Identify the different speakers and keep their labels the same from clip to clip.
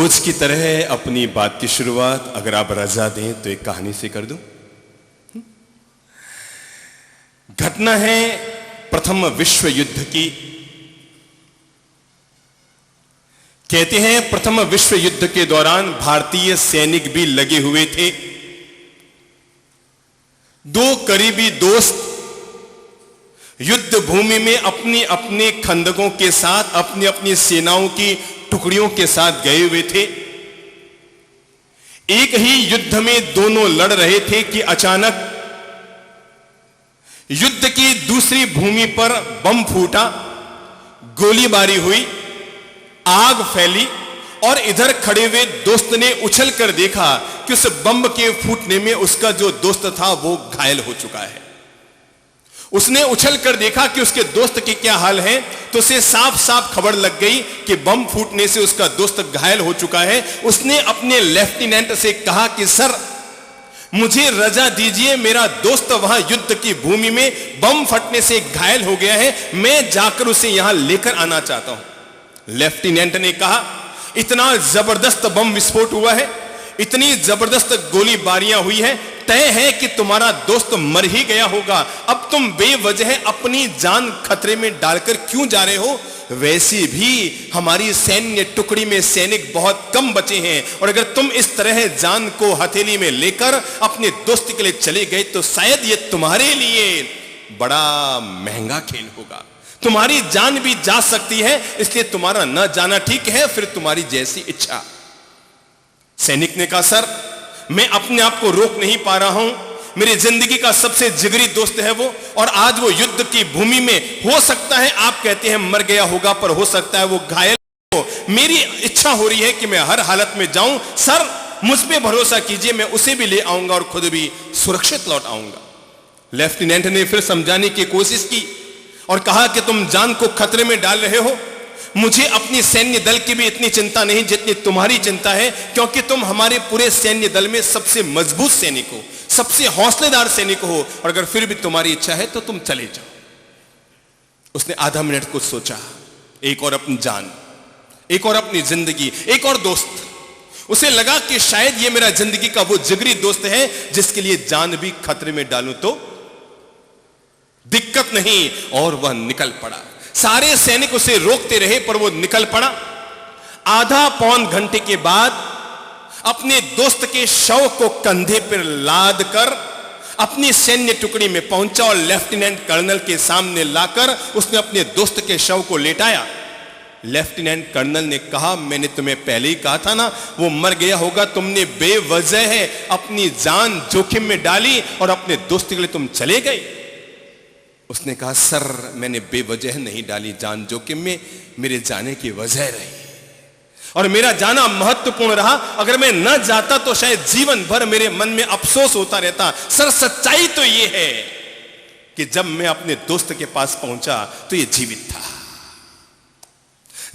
Speaker 1: रोज की तरह अपनी बात की शुरुआत अगर आप रजा दें तो एक कहानी से कर दूं। घटना है प्रथम विश्व युद्ध की। कहते हैं प्रथम विश्व युद्ध के दौरान भारतीय सैनिक भी लगे हुए थे। दो करीबी दोस्त युद्ध भूमि में अपनी अपने खंदकों के साथ अपनी अपनी सेनाओं की टुकड़ियों के साथ गए हुए थे। एक ही युद्ध में दोनों लड़ रहे थे कि अचानक युद्ध की दूसरी भूमि पर बम फूटा, गोलीबारी हुई, आग फैली और इधर खड़े हुए दोस्त ने उछल कर देखा कि उस बम के फूटने में उसका जो दोस्त था वो घायल हो चुका है। उसने उछल कर देखा कि उसके दोस्त के क्या हाल है, तो उसे साफ साफ खबर लग गई कि बम फूटने से उसका दोस्त घायल हो चुका है। उसने अपने लेफ्टिनेंट से कहा कि सर मुझे रजा दीजिए, मेरा दोस्त वहां युद्ध की भूमि में बम फटने से घायल हो गया है, मैं जाकर उसे यहां लेकर आना चाहता हूं। लेफ्टिनेंट ने कहा इतना जबरदस्त बम विस्फोट हुआ है, इतनी जबरदस्त गोलीबारियां हुई है, तय है कि तुम्हारा दोस्त मर ही गया होगा। अब तुम बेवजह अपनी जान खतरे में डालकर क्यों जा रहे हो? वैसे भी हमारी सैन्य टुकड़ी में सैनिक बहुत कम बचे हैं और अगर तुम इस तरह जान को हथेली में लेकर अपने दोस्त के लिए चले गए तो शायद ये तुम्हारे लिए बड़ा महंगा खेल होगा। तुम्हारी जान भी जा सकती है, इसलिए तुम्हारा न जाना ठीक है, फिर तुम्हारी जैसी इच्छा। सैनिक ने कहा सर मैं अपने आप को रोक नहीं पा रहा हूं, मेरी जिंदगी का सबसे जिगरी दोस्त है वो, और आज वो युद्ध की भूमि में हो सकता है आप कहते हैं मर गया होगा, पर हो सकता है वो घायल हो। मेरी इच्छा हो रही है कि मैं हर हालत में जाऊं। सर मुझ पे भरोसा कीजिए, मैं उसे भी ले आऊंगा और खुद भी सुरक्षित लौट आऊंगा। लेफ्टिनेंट ने फिर समझाने की कोशिश की और कहा कि तुम जान को खतरे में डाल रहे हो, मुझे अपनी सैन्य दल की भी इतनी चिंता नहीं जितनी तुम्हारी चिंता है, क्योंकि तुम हमारे पूरे सैन्य दल में सबसे मजबूत सैनिक हो, सबसे हौसलेदार सैनिक हो, और अगर फिर भी तुम्हारी इच्छा है तो तुम चले जाओ। उसने आधा मिनट कुछ सोचा, एक और अपनी जान, एक और अपनी जिंदगी, एक और दोस्त। उसे लगा कि शायद ये मेरा जिंदगी का वो जिगरी दोस्त है जिसके लिए जान भी खतरे में डालूं तो दिक्कत नहीं, और वह निकल पड़ा। सारे सैनिक उसे रोकते रहे पर वो निकल पड़ा। आधा पौन घंटे के बाद अपने दोस्त के शव को कंधे पर लाद कर अपनी सैन्य टुकड़ी में पहुंचा और लेफ्टिनेंट कर्नल के सामने लाकर उसने अपने दोस्त के शव को लेटाया। लेफ्टिनेंट कर्नल ने कहा मैंने तुम्हें पहले ही कहा था ना वो मर गया होगा, तुमने बेवजह है अपनी जान जोखिम में डाली और अपने दोस्त के लिए तुम चले गए। उसने कहा सर मैंने बेवजह नहीं डाली जान जोखिम में, मेरे जाने की वजह रही और मेरा जाना महत्वपूर्ण रहा। अगर मैं न जाता तो शायद जीवन भर मेरे मन में अफसोस होता रहता। सर सच्चाई तो यह है कि जब मैं अपने दोस्त के पास पहुंचा तो यह जीवित था,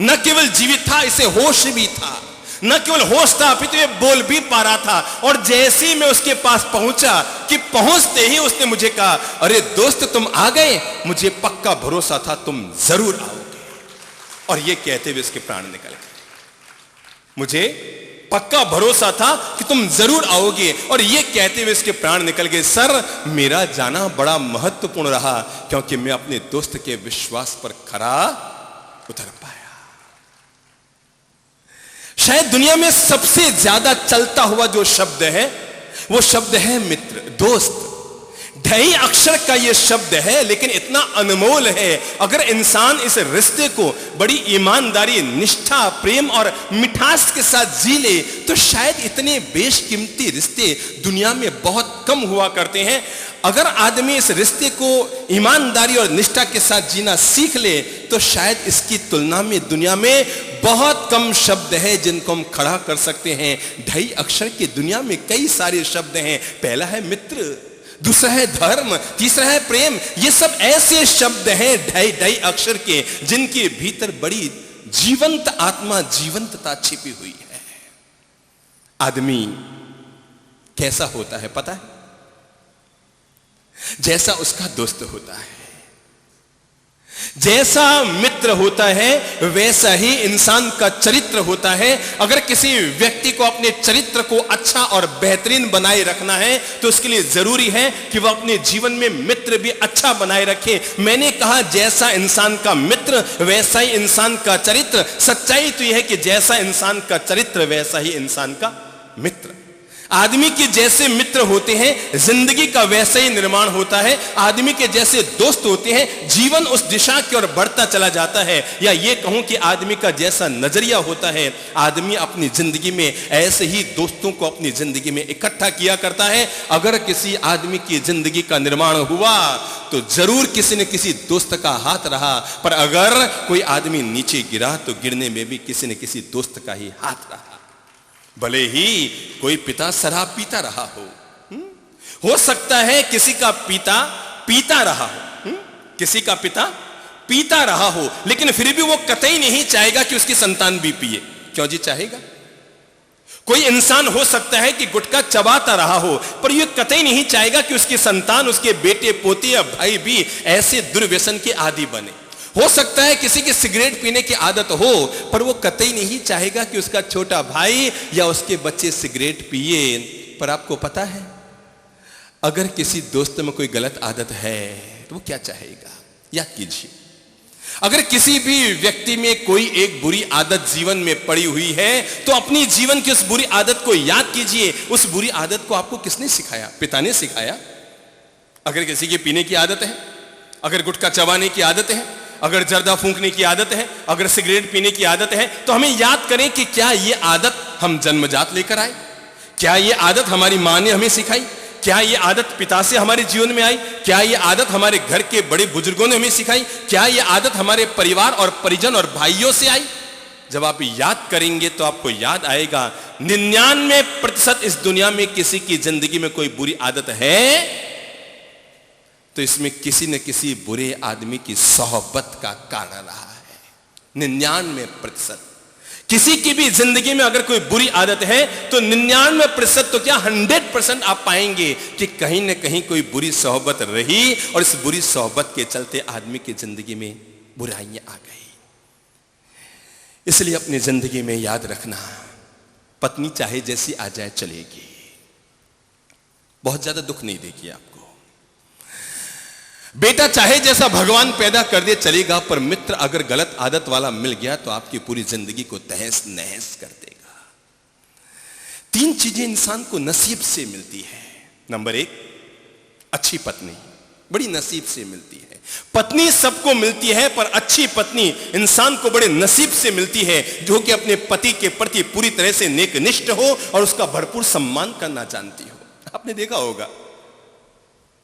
Speaker 1: न केवल जीवित था, इसे होश भी था। न केवल होश था अपितु ये बोल भी पा रहा था। और जैसे ही मैं उसके पास पहुंचा कि पहुंचते ही उसने मुझे कहा अरे दोस्त तुम आ गए, मुझे पक्का भरोसा था तुम जरूर आओगे। और ये कहते हुए उसके प्राण निकल गए। मुझे पक्का भरोसा था कि तुम जरूर आओगे, और ये कहते हुए इसके प्राण निकल गए। सर मेरा जाना बड़ा महत्वपूर्ण रहा क्योंकि मैं अपने दोस्त के विश्वास पर खरा उतर पाया। शायद दुनिया में सबसे ज्यादा चलता हुआ जो शब्द है वो शब्द है मित्र, दोस्त। ढाई अक्षर का ये शब्द है लेकिन इतना अनमोल है। अगर इंसान इस रिश्ते को बड़ी ईमानदारी, निष्ठा, प्रेम और मिठास के साथ जी ले तो शायद इतने बेशकीमती रिश्ते दुनिया में बहुत कम हुआ करते हैं। अगर आदमी इस रिश्ते को ईमानदारी और निष्ठा के साथ जीना सीख ले तो शायद इसकी तुलना में दुनिया में बहुत कम शब्द है जिनको हम खड़ा कर सकते हैं। ढाई अक्षर की दुनिया में कई सारे शब्द हैं। पहला है मित्र, दूसरा है धर्म, तीसरा है प्रेम। ये सब ऐसे शब्द हैं ढाई अक्षर के जिनके भीतर बड़ी जीवंत आत्मा, जीवंतता छिपी हुई है। आदमी कैसा होता है पता है? जैसा उसका दोस्त होता है। जैसा मित्र होता है वैसा ही इंसान का चरित्र होता है। अगर किसी व्यक्ति को अपने चरित्र को अच्छा और बेहतरीन बनाए रखना है तो उसके लिए जरूरी है कि वह अपने जीवन में मित्र भी अच्छा बनाए रखे। मैंने कहा जैसा इंसान का मित्र वैसा ही इंसान का चरित्र। सच्चाई तो यह है कि जैसा इंसान का चरित्र वैसा ही इंसान का मित्र। आदमी के जैसे मित्र होते हैं जिंदगी का वैसे ही निर्माण होता है। आदमी के जैसे दोस्त होते हैं जीवन उस दिशा की ओर बढ़ता चला जाता है। या ये कहूं कि आदमी का जैसा नजरिया होता है आदमी अपनी जिंदगी में ऐसे ही दोस्तों को अपनी जिंदगी में इकट्ठा किया करता है। अगर किसी आदमी की जिंदगी का निर्माण हुआ तो जरूर किसी न किसी दोस्त का हाथ रहा, पर अगर कोई आदमी नीचे गिरा तो गिरने में भी किसी न किसी दोस्त का ही हाथ रहा। भले ही कोई पिता शराब पीता रहा हो सकता है किसी का पिता पीता रहा हो, किसी का पिता पीता रहा हो, लेकिन फिर भी वो कतई नहीं चाहेगा कि उसकी संतान भी पिए। क्यों जी चाहेगा? कोई इंसान हो सकता है कि गुटखा चबाता रहा हो, पर यह कतई नहीं चाहेगा कि उसकी संतान, उसके बेटे पोते या भाई भी ऐसे दुर्व्यसन के आदी बने। हो सकता है किसी की सिगरेट पीने की आदत हो, पर वो कतई नहीं चाहेगा कि उसका छोटा भाई या उसके बच्चे सिगरेट पिए। पर आपको पता है अगर किसी दोस्त में कोई गलत आदत है तो वो क्या चाहेगा? याद कीजिए, अगर किसी भी व्यक्ति में कोई एक बुरी आदत जीवन में पड़ी हुई है तो अपनी जीवन की उस बुरी आदत को याद कीजिए। उस बुरी आदत को आपको किसने सिखाया? पिता ने सिखाया। अगर किसी की पीने की आदत है, अगर गुटखा चबाने की आदत है, अगर जर्दा फूंकने की आदत है, अगर सिगरेट पीने की आदत है, तो हमें याद करें कि क्या यह आदत हम जन्मजात लेकर आए? क्या यह आदत हमारी मां ने हमें सिखाई? क्या यह आदत पिता से हमारे जीवन में आई? क्या यह आदत हमारे घर के बड़े बुजुर्गों ने हमें सिखाई? क्या यह आदत हमारे परिवार और परिजन और भाइयों से आई? जब आप याद करेंगे तो आपको याद आएगा 99% इस दुनिया में किसी की जिंदगी में कोई बुरी आदत है तो इसमें किसी न किसी बुरे आदमी की सोहबत का कारण रहा है। 99%। किसी की भी जिंदगी में अगर कोई बुरी आदत है तो 99% तो क्या 100% आप पाएंगे कि कहीं न कहीं कोई बुरी सोहबत रही और इस बुरी सोहबत के चलते आदमी की जिंदगी में बुराइयां आ गई। इसलिए अपनी जिंदगी में याद रखना, पत्नी चाहे जैसी आ जाए चलेगी, बहुत ज्यादा दुख नहीं देगी आपको। बेटा चाहे जैसा भगवान पैदा कर दे चलेगा, पर मित्र अगर गलत आदत वाला मिल गया तो आपकी पूरी जिंदगी को तहस नहस कर देगा। 3 चीजें इंसान को नसीब से मिलती है। नंबर 1, अच्छी पत्नी बड़ी नसीब से मिलती है। पत्नी सबको मिलती है, पर अच्छी पत्नी इंसान को बड़े नसीब से मिलती है जो कि अपने पति के प्रति पूरी तरह से नेकनिष्ठ हो और उसका भरपूर सम्मान करना जानती हो। आपने देखा होगा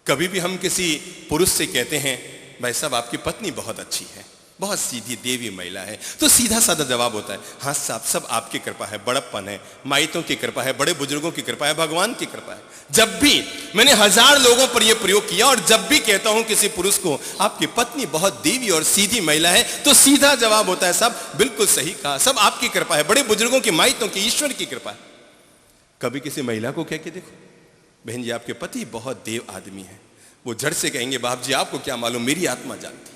Speaker 1: कभी भी हम किसी पुरुष से कहते हैं भाई साहब आपकी पत्नी बहुत अच्छी है, बहुत सीधी देवी महिला है, तो सीधा साधा जवाब होता है हाँ साहब सब आपकी कृपा है, बड़प्पन है, माइतों की कृपा है, बड़े बुजुर्गों की कृपा है, भगवान की कृपा है। जब भी मैंने 1000 लोगों पर यह प्रयोग किया और जब भी कहता हूं किसी पुरुष को आपकी पत्नी बहुत देवी और सीधी महिला है तो सीधा जवाब होता है साहब बिल्कुल सही कहा, सब आपकी कृपा है, बड़े बुजुर्गों की, माइतों की, ईश्वर की कृपा है। कभी किसी महिला को कह के देखो बहन जी आपके पति बहुत देव आदमी है, वो झट से कहेंगे बाप जी आपको क्या मालूम, मेरी आत्मा जानती।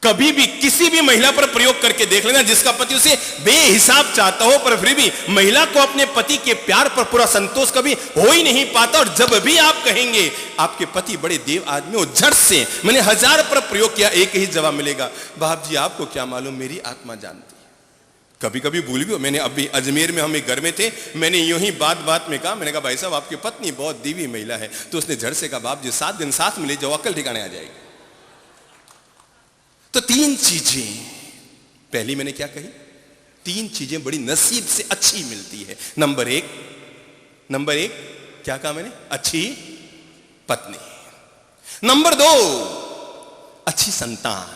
Speaker 1: कभी भी किसी भी महिला पर प्रयोग करके देख लेना जिसका पति उसे बेहिसाब चाहता हो, पर फिर भी महिला को अपने पति के प्यार पर पूरा संतोष कभी हो ही नहीं पाता। और जब भी आप कहेंगे आपके पति बड़े देव आदमी हो, झट से मैंने 1000 पर प्रयोग किया एक ही जवाब मिलेगा, बाप जी आपको क्या मालूम, मेरी आत्मा जानती। कभी कभी भूल भी हो, मैंने अभी अजमेर में हम एक घर में थे, मैंने यूं ही बात में कहा, मैंने कहा भाई साहब आपकी पत्नी बहुत देवी महिला है, तो उसने झट से कहा बाप जी 7 दिन साथ मिले जाओ अक्ल ठिकाने आ जाएगी। तो 3 चीजें पहली मैंने क्या कही, 3 चीजें बड़ी नसीब से अच्छी मिलती है। नंबर एक क्या कहा मैंने, अच्छी पत्नी। नंबर 2 अच्छी संतान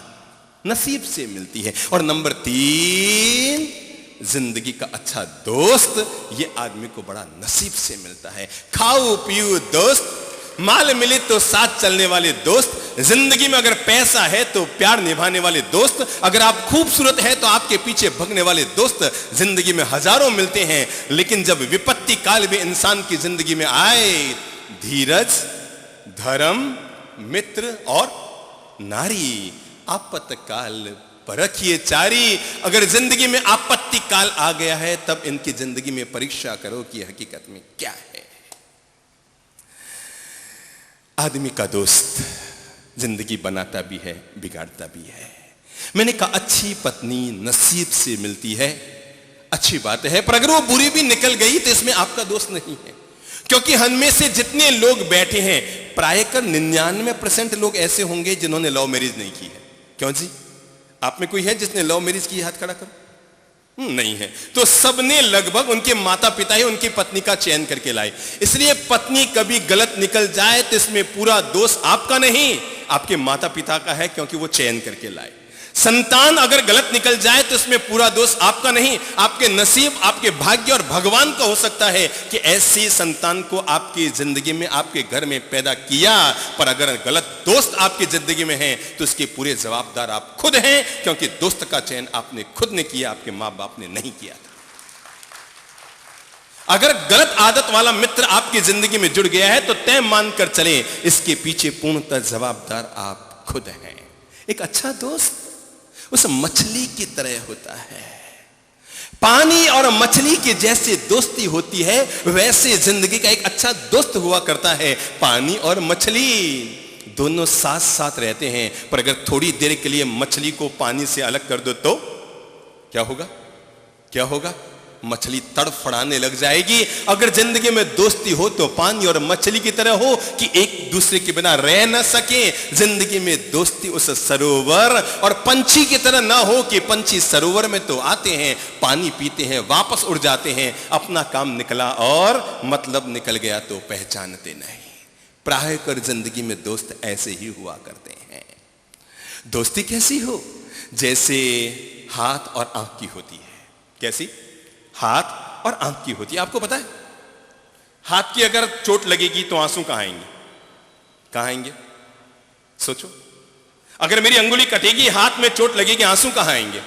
Speaker 1: नसीब से मिलती है। और नंबर 3 जिंदगी का अच्छा दोस्त, ये आदमी को बड़ा नसीब से मिलता है। खाओ पियो दोस्त, माल मिले तो साथ चलने वाले दोस्त, जिंदगी में अगर पैसा है तो प्यार निभाने वाले दोस्त, अगर आप खूबसूरत है तो आपके पीछे भगने वाले दोस्त जिंदगी में हजारों मिलते हैं। लेकिन जब विपत्ति काल में इंसान की जिंदगी में आए, धीरज, धर्म, मित्र और नारी आपत्काल परखिए चारी। अगर जिंदगी में आपत्ति काल आ गया है तब इनकी जिंदगी में परीक्षा करो कि हकीकत में क्या है। आदमी का दोस्त जिंदगी बनाता भी है, बिगाड़ता भी है। मैंने कहा अच्छी पत्नी नसीब से मिलती है, अच्छी बात है, पर अगर वो बुरी भी निकल गई तो इसमें आपका दोस्त नहीं है। क्योंकि हम में से जितने लोग बैठे हैं प्रायकर 99% लोग ऐसे होंगे जिन्होंने लव मैरिज नहीं की है। क्यों जी, आप में कोई है जिसने लव मैरिज की? हाथ खड़ा करो। नहीं है। तो सबने लगभग उनके माता पिता ही उनकी पत्नी का चयन करके लाए। इसलिए पत्नी कभी गलत निकल जाए तो इसमें पूरा दोष आपका नहीं, आपके माता पिता का है, क्योंकि वो चयन करके लाए। संतान अगर गलत निकल जाए तो इसमें पूरा दोष आपका नहीं, आपके नसीब, आपके भाग्य और भगवान का हो सकता है कि ऐसी संतान को आपकी जिंदगी में, आपके घर में पैदा किया। पर अगर गलत दोस्त आपकी जिंदगी में है तो इसके पूरे जवाबदार आप खुद हैं, क्योंकि दोस्त का चयन आपने खुद ने किया, आपके मां बाप ने नहीं किया था। अगर गलत आदत वाला मित्र आपकी जिंदगी में जुड़ गया है तो तय मानकर चले, इसके पीछे पूर्णतः जवाबदार आप खुद हैं। एक अच्छा दोस्त उस मछली की तरह होता है। पानी और मछली की जैसे दोस्ती होती है वैसे जिंदगी का एक अच्छा दोस्त हुआ करता है। पानी और मछली दोनों साथ साथ रहते हैं, पर अगर थोड़ी देर के लिए मछली को पानी से अलग कर दो तो क्या होगा? क्या होगा? मछली तड़फड़ाने लग जाएगी। अगर जिंदगी में दोस्ती हो तो पानी और मछली की तरह हो कि एक दूसरे के बिना रह न सके। जिंदगी में दोस्ती उस सरोवर और पंछी की तरह ना हो कि पंछी सरोवर में तो आते हैं, पानी पीते हैं, वापस उड़ जाते हैं, अपना काम निकला और मतलब निकल गया तो पहचानते नहीं। प्रायकर जिंदगी में दोस्त ऐसे ही हुआ करते हैं। दोस्ती कैसी हो? जैसे हाथ और आंख की होती है। कैसी? हाथ और आंख की होती है। आपको पता है हाथ की अगर चोट लगेगी तो आंसू कहां आएंगे? कहां आएंगे? सोचो, अगर मेरी अंगुली कटेगी, हाथ में चोट लगेगी, आंसू कहां आएंगे?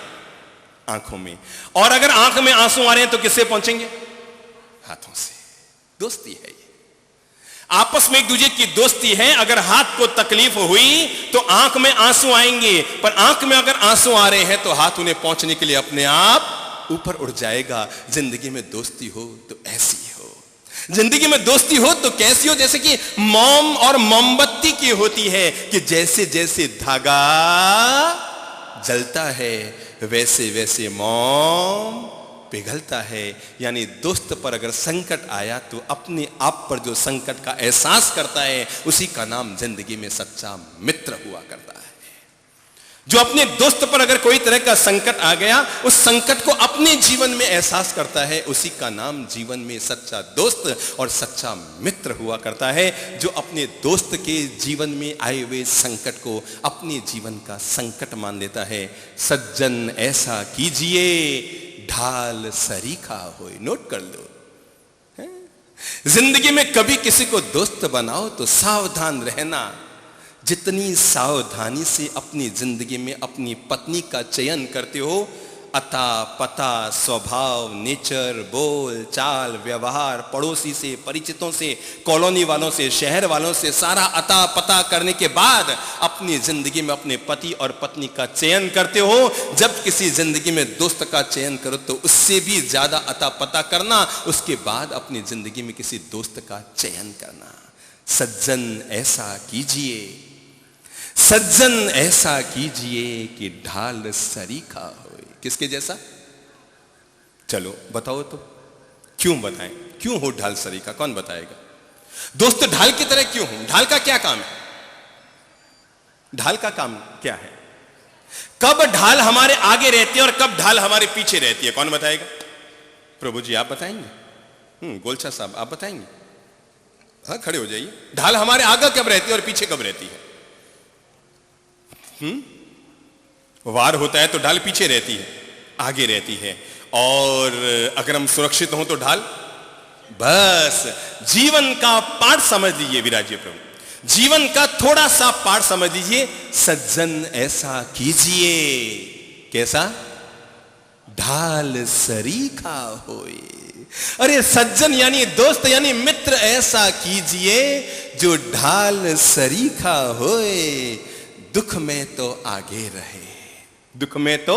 Speaker 1: आंखों में। और अगर आंख में आंसू आ रहे हैं तो किससे पहुंचेंगे? हाथों से। दोस्ती है ये, आपस में एक दूसरे की दोस्ती है। अगर हाथ को तकलीफ हुई तो आंख में आंसू आएंगे, पर आंख में अगर आंसू आ रहे हैं तो हाथ उन्हें पहुंचने के लिए अपने आप ऊपर उड़ जाएगा। जिंदगी में दोस्ती हो तो ऐसी हो। जिंदगी में दोस्ती हो तो कैसी हो? जैसे कि मोम और मोमबत्ती की होती है कि जैसे जैसे धागा जलता है वैसे वैसे मोम पिघलता है। यानी दोस्त पर अगर संकट आया तो अपने आप पर जो संकट का एहसास करता है उसी का नाम जिंदगी में सच्चा मित्र हुआ करता है। जो अपने दोस्त पर अगर कोई तरह का संकट आ गया, उस संकट को अपने जीवन में एहसास करता है, उसी का नाम जीवन में सच्चा दोस्त और सच्चा मित्र हुआ करता है। जो अपने दोस्त के जीवन में आए हुए संकट को अपने जीवन का संकट मान लेता है। सज्जन ऐसा कीजिए ढाल सरीखा होए। नोट कर लो, जिंदगी में कभी किसी को दोस्त बनाओ तो सावधान रहना। जितनी सावधानी से अपनी जिंदगी में अपनी पत्नी का चयन करते हो, अता पता, स्वभाव, नेचर, बोल चाल, व्यवहार, पड़ोसी से, परिचितों से, कॉलोनी वालों से, शहर वालों से सारा अता पता करने के बाद अपनी जिंदगी में अपने पति और पत्नी का चयन करते हो। जब किसी जिंदगी में दोस्त का चयन करो तो उससे भी ज्यादा अता पता करना, उसके बाद अपनी जिंदगी में किसी दोस्त का चयन करना। सज्जन ऐसा कीजिए, सज्जन ऐसा कीजिए कि ढाल सरीखा होए। किसके जैसा? चलो बताओ तो, क्यों बताएं? क्यों हो ढाल सरीखा? कौन बताएगा? दोस्त ढाल की तरह क्यों हो? ढाल का क्या काम है? ढाल का काम क्या है? कब ढाल हमारे आगे रहती है और कब ढाल हमारे पीछे रहती है? कौन बताएगा? प्रभु जी आप बताएंगे? गोलछा साहब आप बताएंगे? हाँ खड़े हो जाइए। ढाल हमारे आगे कब रहती है और पीछे कब रहती है? वार होता है तो ढाल पीछे रहती है, आगे रहती है। और अगर हम सुरक्षित हों तो ढाल, बस जीवन का पाठ समझ लीजिए विराजिए प्रभु, जीवन का थोड़ा सा पाठ समझ लीजिए। सज्जन ऐसा कीजिए, कैसा? ढाल सरीखा होए। अरे सज्जन यानी दोस्त यानी मित्र ऐसा कीजिए जो ढाल सरीखा होए। दुख में तो आगे रहे, दुख में तो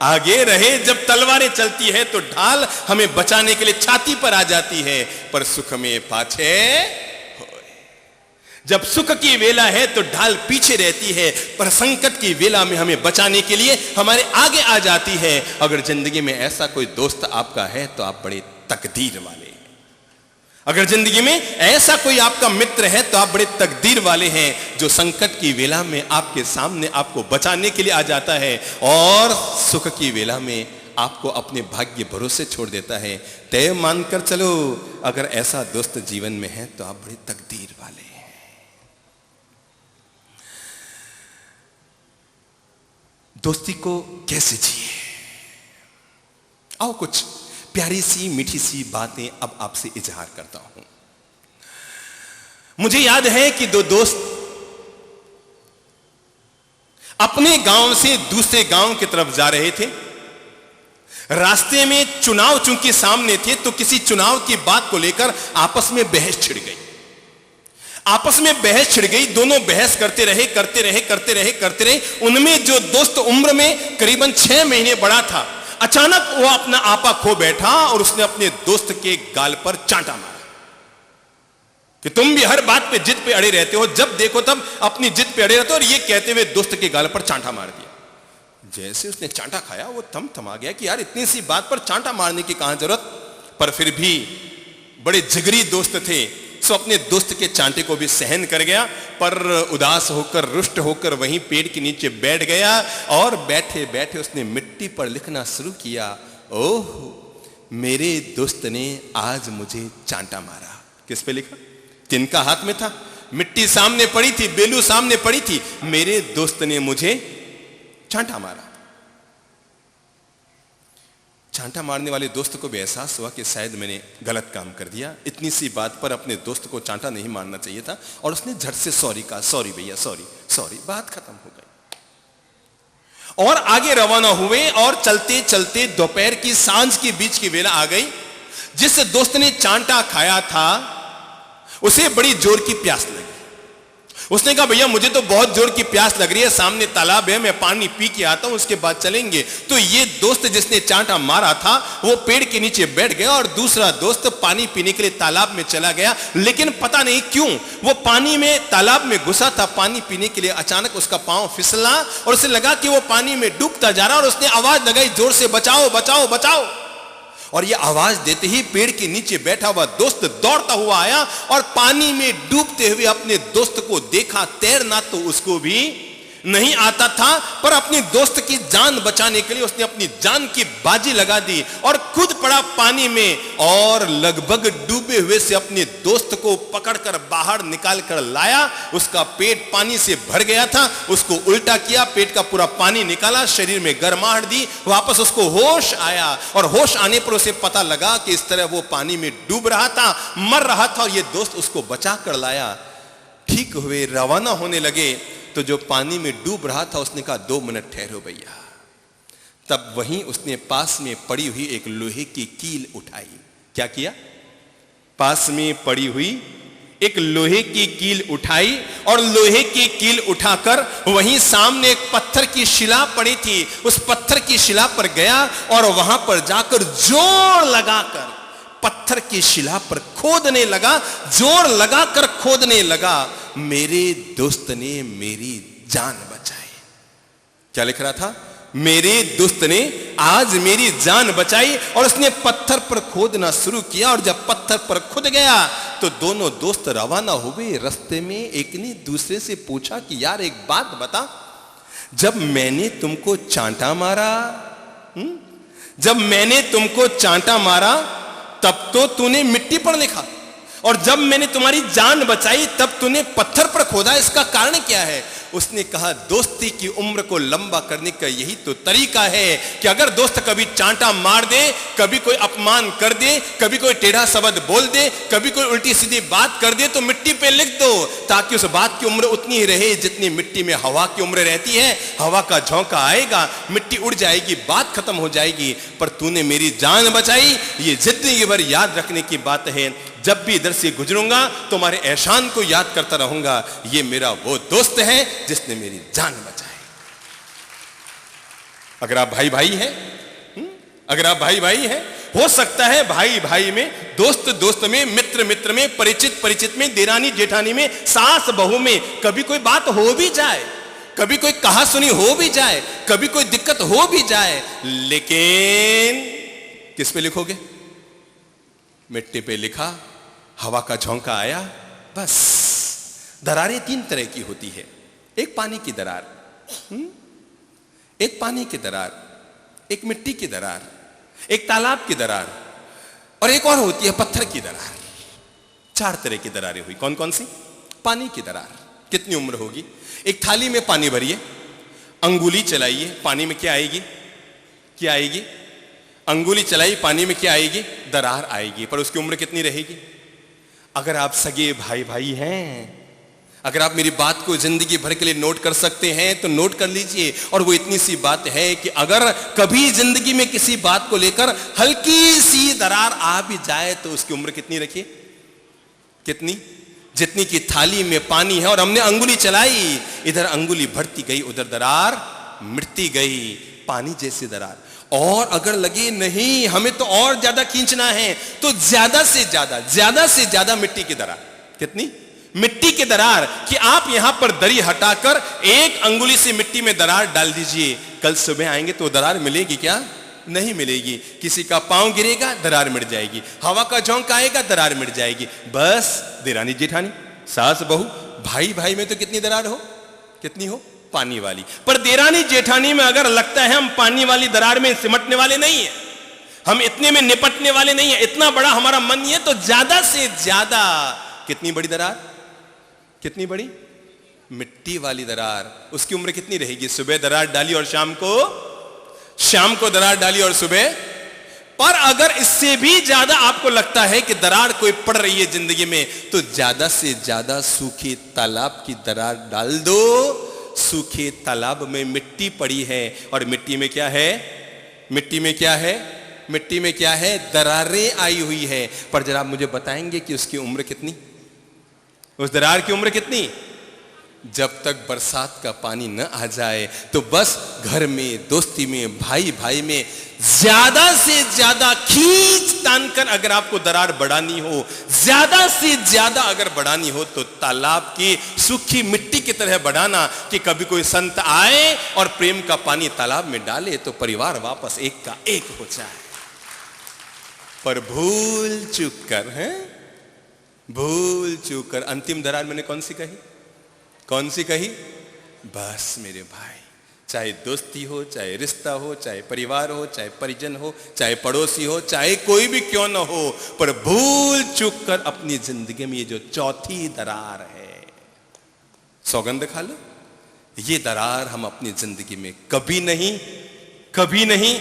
Speaker 1: आगे रहे। जब तलवारें चलती है तो ढाल हमें बचाने के लिए छाती पर आ जाती है, पर सुख में पाछे होए। जब सुख की वेला है तो ढाल पीछे रहती है, पर संकट की वेला में हमें बचाने के लिए हमारे आगे आ जाती है। अगर जिंदगी में ऐसा कोई दोस्त आपका है तो आप बड़े तकदीर वाले हैं। अगर जिंदगी में ऐसा कोई आपका मित्र है तो आप बड़े तकदीर वाले हैं, जो संकट की वेला में आपके सामने आपको बचाने के लिए आ जाता है और सुख की वेला में आपको अपने भाग्य भरोसे छोड़ देता है। तय मानकर चलो, अगर ऐसा दोस्त जीवन में है तो आप बड़े तकदीर वाले हैं। दोस्ती को कैसे जिए, आओ कुछ प्यारी सी मीठी सी बातें अब आपसे इजहार करता हूं। मुझे याद है कि दो दोस्त अपने गांव से दूसरे गांव की तरफ जा रहे थे। रास्ते में चुनाव चूंकि सामने थे तो किसी चुनाव की बात को लेकर आपस में बहस छिड़ गई। आपस में बहस छिड़ गई, दोनों बहस करते रहे। उनमें जो दोस्त उम्र में करीबन 6 महीने बड़ा था, अचानक वो अपना आपा खो बैठा और उसने अपने दोस्त के गाल पर चांटा मारा कि तुम भी हर बात पे जिद पे अड़े रहते हो, जब देखो तब अपनी जिद पे अड़े रहते हो। और ये कहते हुए दोस्त के गाल पर चांटा मार दिया। जैसे उसने चांटा खाया वो थमा गया कि यार इतनी सी बात पर चांटा मारने की कहां जरूरत, पर फिर भी बड़े जिगरी दोस्त थे, सो अपने दोस्त के चांटे को भी सहन कर गया। पर उदास होकर, रुष्ट होकर वहीं पेड़ के नीचे बैठ गया और बैठे बैठे उसने मिट्टी पर लिखना शुरू किया, ओह मेरे दोस्त ने आज मुझे चांटा मारा। किस पे लिखा? तिनका हाथ में था, मिट्टी सामने पड़ी थी, बेलू सामने पड़ी थी, मेरे दोस्त ने मुझे चांटा मारा। चांटा मारने वाले दोस्त को भी एहसास हुआ कि शायद मैंने गलत काम कर दिया, इतनी सी बात पर अपने दोस्त को चांटा नहीं मारना चाहिए था। और उसने झट से सॉरी कहा, सॉरी भैया, सॉरी। बात खत्म हो गई और आगे रवाना हुए। और चलते चलते दोपहर की सांझ के बीच की वेला आ गई। जिस दोस्त ने चांटा खाया था उसे बड़ी जोर की प्यास लगी। उसने कहा भैया मुझे तो बहुत जोर की प्यास लग रही है, सामने तालाब है, मैं पानी पी के आता हूं, उसके बाद चलेंगे। तो ये दोस्त जिसने चांटा मारा था वो पेड़ के नीचे बैठ गया और दूसरा दोस्त पानी पीने के लिए तालाब में चला गया। लेकिन पता नहीं क्यों वो पानी में, तालाब में घुसा था पानी पीने के लिए, अचानक उसका पांव फिसला और उसे लगा कि वो पानी में डूबता जा रहा और उसने आवाज लगाई जोर से, बचाओ बचाओ बचाओ। और ये आवाज देते ही पेड़ के नीचे बैठा हुआ दोस्त दौड़ता हुआ आया और पानी में डूबते हुए अपने दोस्त को देखा। तैरना तो उसको भी नहीं आता था, पर अपने दोस्त की जान बचाने के लिए उसने अपनी जान की बाजी लगा दी और खुद पड़ा पानी में और लगभग डूबे हुए से अपने दोस्त को पकड़कर बाहर निकाल कर लाया। उसका पेट पानी से भर गया था, उसको उल्टा किया, पेट का पूरा पानी निकाला, शरीर में गर्माहट दी, वापस उसको होश आया। और होश आने पर उसे पता लगा कि इस तरह वो पानी में डूब रहा था, मर रहा था और ये दोस्त उसको बचा कर लाया। ठीक हुए, रवाना होने लगे तो जो पानी में डूब रहा था उसने कहा 2 मिनट ठहरो भैया। तब वहीं उसने पास में पड़ी हुई एक लोहे की कील उठाई। क्या किया? पास में पड़ी हुई एक लोहे की कील उठाई और लोहे की कील उठाकर वहीं सामने एक पत्थर की शिला पड़ी थी, उस पत्थर की शिला पर गया और वहां पर जाकर जोर लगाकर पत्थर की शिला पर खोदने लगा, जोर लगाकर खोदने लगा। मेरे दोस्त ने मेरी जान बचाई। क्या लिख रहा था? मेरे दोस्त ने आज मेरी जान बचाई। और उसने पत्थर पर खोदना शुरू किया और जब पत्थर पर खुद गया तो दोनों दोस्त रवाना हुए। रास्ते में एक ने दूसरे से पूछा कि यार एक बात बता, जब मैंने तुमको चांटा मारा, जब मैंने तुमको चांटा मारा तब तो तूने मिट्टी पर लिखा, और जब मैंने तुम्हारी जान बचाई तब तूने पत्थर पर खोदा, इसका कारण क्या है? उसने कहा दोस्ती की उम्र को लंबा करने का यही तो तरीका है कि अगर दोस्त कभी चांटा मार दे, कभी कोई अपमान कर दे, कभी कोई टेढ़ा शब्द बोल दे, कभी कोई उल्टी सीधी बात कर दे तो मिट्टी पे लिख दो, ताकि उस बात की उम्र उतनी ही रहे जितनी मिट्टी में हवा की उम्र रहती है। हवा का झोंका आएगा, मिट्टी उड़ जाएगी, बात खत्म हो जाएगी। पर तूने मेरी जान बचाई, ये जिंदगी भर याद रखने की बात है। जब भी इधर से गुजरूंगा तुम्हारे एहसान को याद करता रहूंगा, ये मेरा वो दोस्त है जिसने मेरी जान बचाई। अगर आप भाई भाई हैं, अगर आप भाई भाई हैं, हो सकता है भाई भाई में, दोस्त दोस्त में, मित्र मित्र में, परिचित परिचित में, देरानी जेठानी में, सास बहू में कभी कोई बात हो भी जाए, कभी कोई कहा सुनी हो भी जाए, कभी कोई दिक्कत हो भी जाए, लेकिन किस पे लिखोगे? मिट्टी पे लिखा, हवा का झोंका आया, बस। दरारें तीन तरह की होती है। एक पानी की दरार, एक पानी की दरार, एक मिट्टी की दरार, एक तालाब की दरार, और एक और होती है पत्थर की दरार। चार तरह की दरारें हुई। कौन कौन सी? पानी की दरार, कितनी उम्र होगी? एक थाली में पानी भरिए, अंगुली चलाइए, पानी में क्या आएगी? क्या आएगी? अंगुली चलाई, पानी में क्या आएगी? दरार आएगी। पर उसकी उम्र कितनी रहेगी? अगर आप सगे भाई भाई हैं, अगर आप मेरी बात को जिंदगी भर के लिए नोट कर सकते हैं तो नोट कर लीजिए। और वो इतनी सी बात है कि अगर कभी जिंदगी में किसी बात को लेकर हल्की सी दरार आ भी जाए तो उसकी उम्र कितनी रखिए? कितनी? जितनी की थाली में पानी है और हमने अंगुली चलाई, इधर अंगुली बढ़ती गई, उधर दरार मिटती गई, पानी जैसी दरार। और अगर लगे नहीं हमें तो और ज्यादा खींचना है, तो ज्यादा से ज्यादा मिट्टी की दरार। कितनी? मिट्टी की दरार कि आप यहां पर दरी हटाकर एक अंगुली से मिट्टी में दरार डाल दीजिए। कल सुबह आएंगे तो दरार मिलेगी क्या? नहीं मिलेगी। किसी का पांव गिरेगा, दरार मिट जाएगी। हवा का झोंका आएगा, दरार मिट जाएगी। बस देरानी जेठानी, सास बहू, भाई भाई में तो कितनी दरार हो? कितनी हो? पानी वाली। पर देरानी जेठानी में अगर लगता है हम पानी वाली दरार में सिमटने वाले नहीं है, हम इतने में निपटने वाले नहीं है, इतना बड़ा हमारा मन नहीं है, तो ज्यादा से ज्यादा कितनी बड़ी दरार? कितनी बड़ी? मिट्टी वाली दरार। उसकी उम्र कितनी रहेगी? सुबह दरार डाली और शाम को दरार डाली और सुबह। पर अगर इससे भी ज्यादा आपको लगता है कि दरार कोई पड़ रही है जिंदगी में, तो ज्यादा से ज्यादा सूखे तालाब की दरार डाल दो। सूखे तालाब में मिट्टी पड़ी है, और मिट्टी में क्या है? मिट्टी में क्या है? मिट्टी में क्या है? दरारें आई हुई है। पर जरा आप मुझे बताएंगे कि उसकी उम्र कितनी? उस दरार की उम्र कितनी? जब तक बरसात का पानी न आ जाए तो बस घर में, दोस्ती में, भाई भाई में ज्यादा से ज्यादा खींच तान कर अगर आपको दरार बढ़ानी हो, ज्यादा से ज्यादा अगर बढ़ानी हो, तो तालाब की सूखी मिट्टी की तरह बढ़ाना कि कभी कोई संत आए और प्रेम का पानी तालाब में डाले तो परिवार वापस एक का एक हो जाए। पर भूल चूक कर, है भूल चूक कर अंतिम दरार मैंने कौन सी कही? कौन सी कही? बस मेरे भाई, चाहे दोस्ती हो, चाहे रिश्ता हो, चाहे परिवार हो, चाहे परिजन हो, चाहे पड़ोसी हो, चाहे कोई भी क्यों न हो, पर भूल चूक कर अपनी जिंदगी में ये जो चौथी दरार है, सौगंध खा लो, ये दरार हम अपनी जिंदगी में कभी नहीं, कभी नहीं,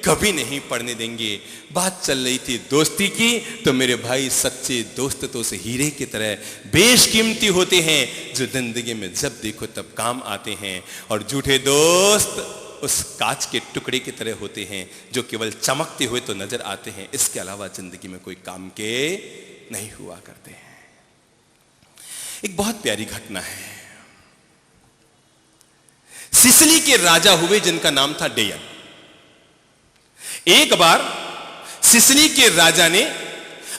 Speaker 1: कभी नहीं पड़ने देंगे। बात चल रही थी दोस्ती की, तो मेरे भाई सच्चे दोस्त तो उस हीरे की तरह बेशकीमती होते हैं जो जिंदगी में जब देखो तब काम आते हैं, और झूठे दोस्त उस कांच के टुकड़े की तरह होते हैं जो केवल चमकते हुए तो नजर आते हैं, इसके अलावा जिंदगी में कोई काम के नहीं हुआ करते हैं। एक बहुत प्यारी घटना है। सिसिली के राजा हुए जिनका नाम था डेयन। एक बार सिसिली के राजा ने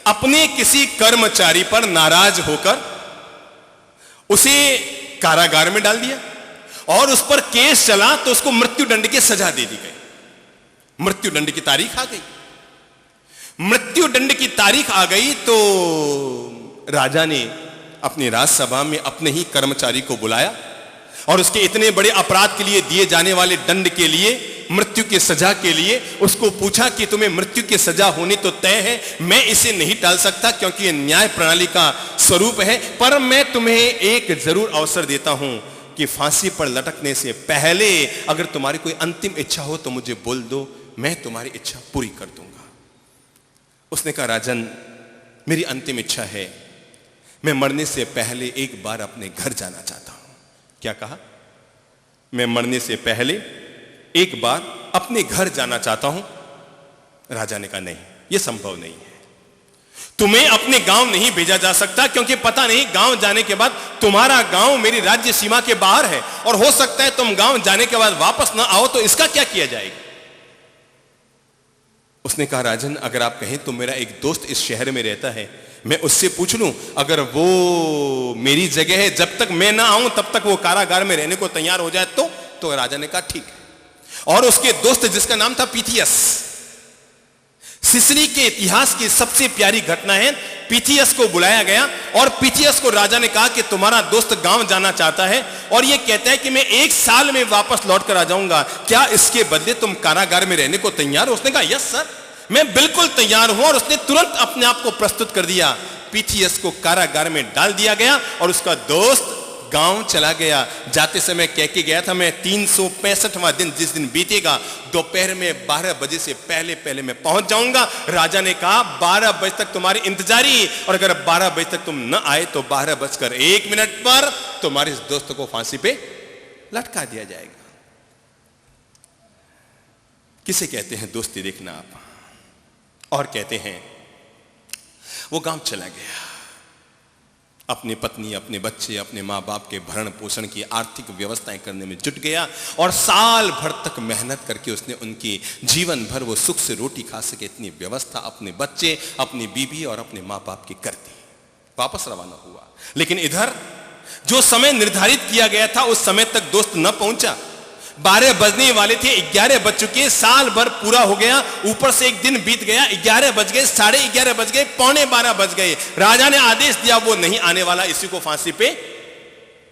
Speaker 1: अपने किसी कर्मचारी पर नाराज होकर उसे कारागार में डाल दिया, और उस पर केस चला तो उसको मृत्युदंड की सजा दे दी गई। मृत्युदंड की तारीख आ गई। मृत्युदंड की तारीख आ गई तो राजा ने अपनी राजसभा में अपने ही कर्मचारी को बुलाया और उसके इतने बड़े अपराध के लिए दिए जाने वाले दंड के लिए, मृत्यु की सजा के लिए उसको पूछा कि तुम्हें मृत्यु की सजा होनी तो तय है, मैं इसे नहीं टाल सकता क्योंकि यह न्याय प्रणाली का स्वरूप है, पर मैं तुम्हें एक जरूर अवसर देता हूं कि फांसी पर लटकने से पहले अगर तुम्हारी कोई अंतिम इच्छा हो तो मुझे बोल दो, मैं तुम्हारी इच्छा पूरी कर दूंगा। उसने कहा, राजन, मेरी अंतिम इच्छा है, मैं मरने से पहले एक बार अपने घर जाना चाहता हूं। क्या कहा? मैं मरने से पहले एक बार अपने घर जाना चाहता हूं। राजा ने कहा, नहीं, यह संभव नहीं है। तुम्हें अपने गांव नहीं भेजा जा सकता, क्योंकि पता नहीं गांव जाने के बाद तुम्हारा गांव मेरी राज्य सीमा के बाहर है, और हो सकता है तुम गांव जाने के बाद वापस ना आओ, तो इसका क्या किया जाएगा? उसने कहा, राजन, अगर आप कहें तो मेरा एक दोस्त इस शहर में रहता है, मैं उससे पूछ लूं, अगर वो मेरी जगह है, जब तक मैं ना आऊं तब तक वो कारागार में रहने को तैयार हो जाए तो राजा ने कहा ठीक है। और उसके दोस्त, जिसका नाम था पीथियस, सिसिली के इतिहास की सबसे प्यारी घटना है, पीथियस को बुलाया गया और पीथियस को राजा ने कहा कि तुम्हारा दोस्त गांव जाना चाहता है और यह कहता है कि मैं 1 साल में वापस लौट कर आ जाऊंगा, क्या इसके बदले तुम कारागार में रहने को तैयार हो? उसने कहा, यस सर, मैं बिल्कुल तैयार हूं। और उसने तुरंत अपने आप को प्रस्तुत कर दिया। पीथियस को कारागार में डाल दिया गया और उसका दोस्त गांव चला गया। जाते समय कह के गया था, मैं 365वां दिन जिस दिन बीतेगा दोपहर में 12 बजे से पहले पहले मैं पहुंच जाऊंगा। राजा ने कहा 12 बजे तक तुम्हारी इंतजारी, और अगर 12 बजे तक तुम न आए तो 12:01 पर तुम्हारे इस दोस्त को फांसी पे लटका दिया जाएगा। किसे कहते हैं दोस्ती, देखना आप। और कहते हैं वो गांव चला गया, अपनी पत्नी, अपने बच्चे, अपने मां बाप के भरण पोषण की आर्थिक व्यवस्थाएं करने में जुट गया और साल भर तक मेहनत करके उसने उनकी जीवन भर वो सुख से रोटी खा सके इतनी व्यवस्था अपने बच्चे, अपनी बीबी और अपने मां बाप की कर दी। वापस रवाना हुआ, लेकिन इधर जो समय निर्धारित किया गया था उस समय तक दोस्त न पहुंचा। 12 बजने वाले थे, 11 बज चुके, साल भर पूरा हो गया, ऊपर से एक दिन बीत गया, 11 बज गए, 11:30 बज गए, 11:45 बज गए। राजा ने आदेश दिया वो नहीं आने वाला, इसी को फांसी पे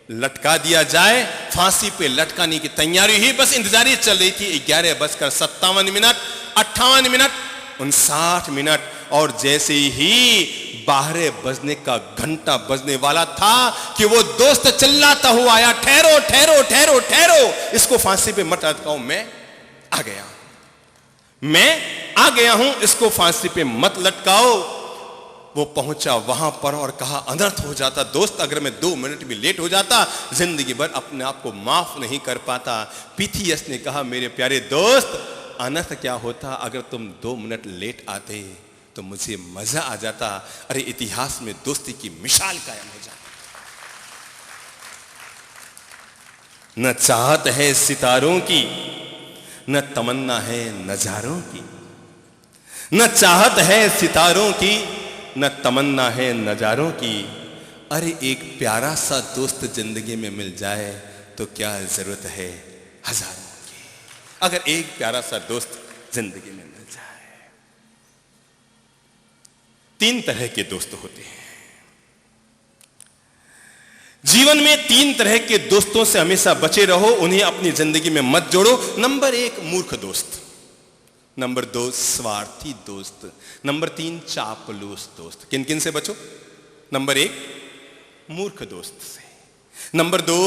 Speaker 1: लटका दिया जाए। फांसी पे लटकाने की तैयारी ही बस इंतजारी चल रही थी। 11:57, 58, 59, और जैसे ही 12 बजने का घंटा बजने वाला था कि वो दोस्त चिल्लाता हुआ आया, ठहरो ठहरो ठहरो ठहरो, इसको फांसी पे मत लटकाओ, मैं आ गया हूं, इसको फांसी पे मत लटकाओ। वो पहुंचा वहां पर और कहा, अनर्थ हो जाता दोस्त, अगर मैं 2 मिनट भी लेट हो जाता जिंदगी भर अपने आप को माफ नहीं कर पाता। पीथियस ने कहा, मेरे प्यारे दोस्त, अनर्थ क्या होता अगर तुम 2 मिनट लेट आते तो मुझे मजा आ जाता। अरे इतिहास में दोस्ती की मिसाल कायम हो जाती। न चाहत है सितारों की, न तमन्ना है नजारों की। न चाहत है सितारों की, न तमन्ना है नजारों की। अरे एक प्यारा सा दोस्त जिंदगी में मिल जाए तो क्या जरूरत है हजारों की। अगर एक प्यारा सा दोस्त जिंदगी में मिल जाए। 3 तरह के दोस्त होते हैं जीवन में। 3 तरह के दोस्तों से हमेशा बचे रहो, उन्हें अपनी जिंदगी में मत जोड़ो। नंबर 1 मूर्ख दोस्त, नंबर 2 स्वार्थी दोस्त, नंबर 3 चापलूस दोस्त। किन किन से बचो? नंबर 1 मूर्ख दोस्त से, नंबर 2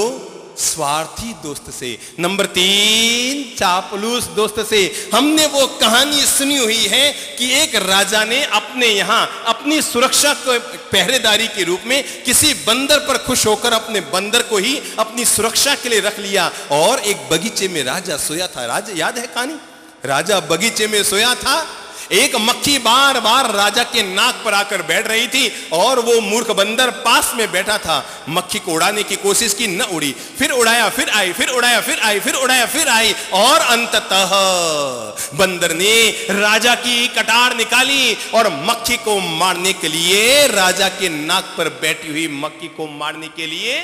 Speaker 1: स्वार्थी दोस्त से, नंबर 3 चापलूस दोस्त से। हमने वो कहानी सुनी हुई है कि एक राजा ने अपने यहां अपनी सुरक्षा को पहरेदारी के रूप में किसी बंदर पर खुश होकर अपने बंदर को ही अपनी सुरक्षा के लिए रख लिया। और एक बगीचे में राजा सोया था। राजा, याद है कहानी? राजा बगीचे में सोया था, एक मक्खी बार बार राजा के नाक पर आकर बैठ रही थी और वो मूर्ख बंदर पास में बैठा था। मक्खी को उड़ाने की कोशिश की, न उड़ी, फिर उड़ाया, फिर आई, फिर उड़ाया, फिर आई, फिर उड़ाया, फिर आई, और अंततः बंदर ने राजा की कटार निकाली और मक्खी को मारने के लिए, राजा के नाक पर बैठी हुई मक्खी को मारने के लिए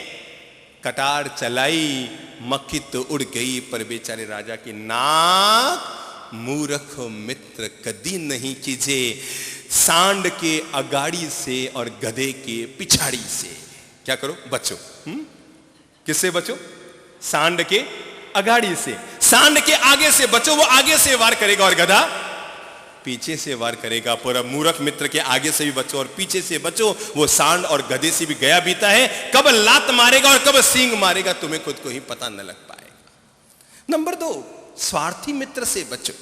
Speaker 1: कटार चलाई। मक्खी तो उड़ गई, पर बेचारे राजा की नाक मूर्ख मित्र कदी नहीं कीजे, सांड के अगाड़ी से और गधे के पिछाड़ी से। क्या करो? बचो। किससे बचो? सांड के अगाड़ी से। सांड के आगे से बचो, वो आगे से वार करेगा और गधा पीछे से वार करेगा। पूरा मूर्ख मित्र के आगे से भी बचो और पीछे से बचो, वो सांड और गधे से भी गया बीता है। कब लात मारेगा और कब सींग मारेगा तुम्हें खुद को ही पता न लग पाएगा। नंबर 2 स्वार्थी मित्र से बचो,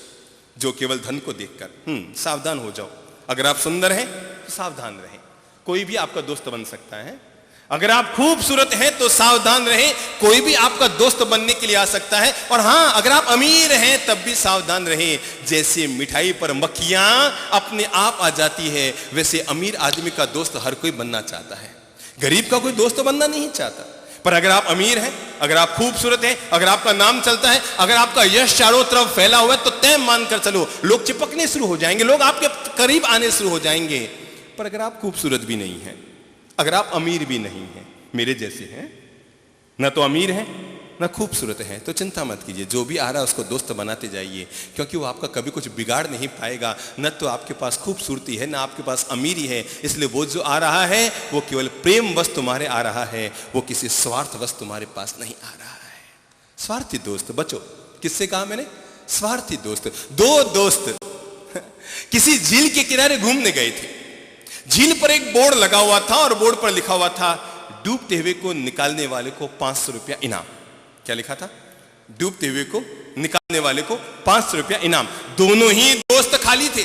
Speaker 1: जो केवल धन को देखकर। सावधान हो जाओ। अगर आप सुंदर हैं तो सावधान रहें, कोई भी आपका दोस्त बन सकता है। अगर आप खूबसूरत हैं तो सावधान रहें, कोई भी आपका दोस्त बनने के लिए आ सकता है। और हां, अगर आप अमीर हैं तब भी सावधान रहें। जैसे मिठाई पर मक्खियां अपने आप आ जाती है, वैसे अमीर आदमी का दोस्त हर कोई बनना चाहता है, गरीब का कोई दोस्त बनना नहीं चाहता। पर अगर आप अमीर हैं, अगर आप खूबसूरत हैं, अगर आपका नाम चलता है, अगर आपका यश चारों तरफ फैला हुआ है, तो तय मानकर चलो लोग चिपकने शुरू हो जाएंगे, लोग आपके करीब आने शुरू हो जाएंगे। पर अगर आप खूबसूरत भी नहीं हैं, अगर आप अमीर भी नहीं हैं, मेरे जैसे हैं, ना तो अमीर हैं ना खूबसूरत हैं, तो चिंता मत कीजिए। जो भी आ रहा है उसको दोस्त बनाते जाइए, क्योंकि वो आपका कभी कुछ बिगाड़ नहीं पाएगा। न तो आपके पास खूबसूरती है, ना आपके पास अमीरी है, इसलिए वो जो आ रहा है वो केवल प्रेम वश तुम्हारे आ रहा है, वो किसी स्वार्थ वश तुम्हारे पास नहीं आ रहा है। स्वार्थी दोस्त बचो। किससे कहा मैंने? स्वार्थी दोस्त। दो दोस्त किसी झील के किनारे घूमने गए थे। झील पर एक बोर्ड लगा हुआ था और बोर्ड पर लिखा हुआ था, डूबते हुए को निकालने वाले को 500 रुपया इनाम। क्या लिखा था? डूबते हुए को निकालने वाले को 500 रुपया इनाम। दोनों ही दोस्त खाली थे,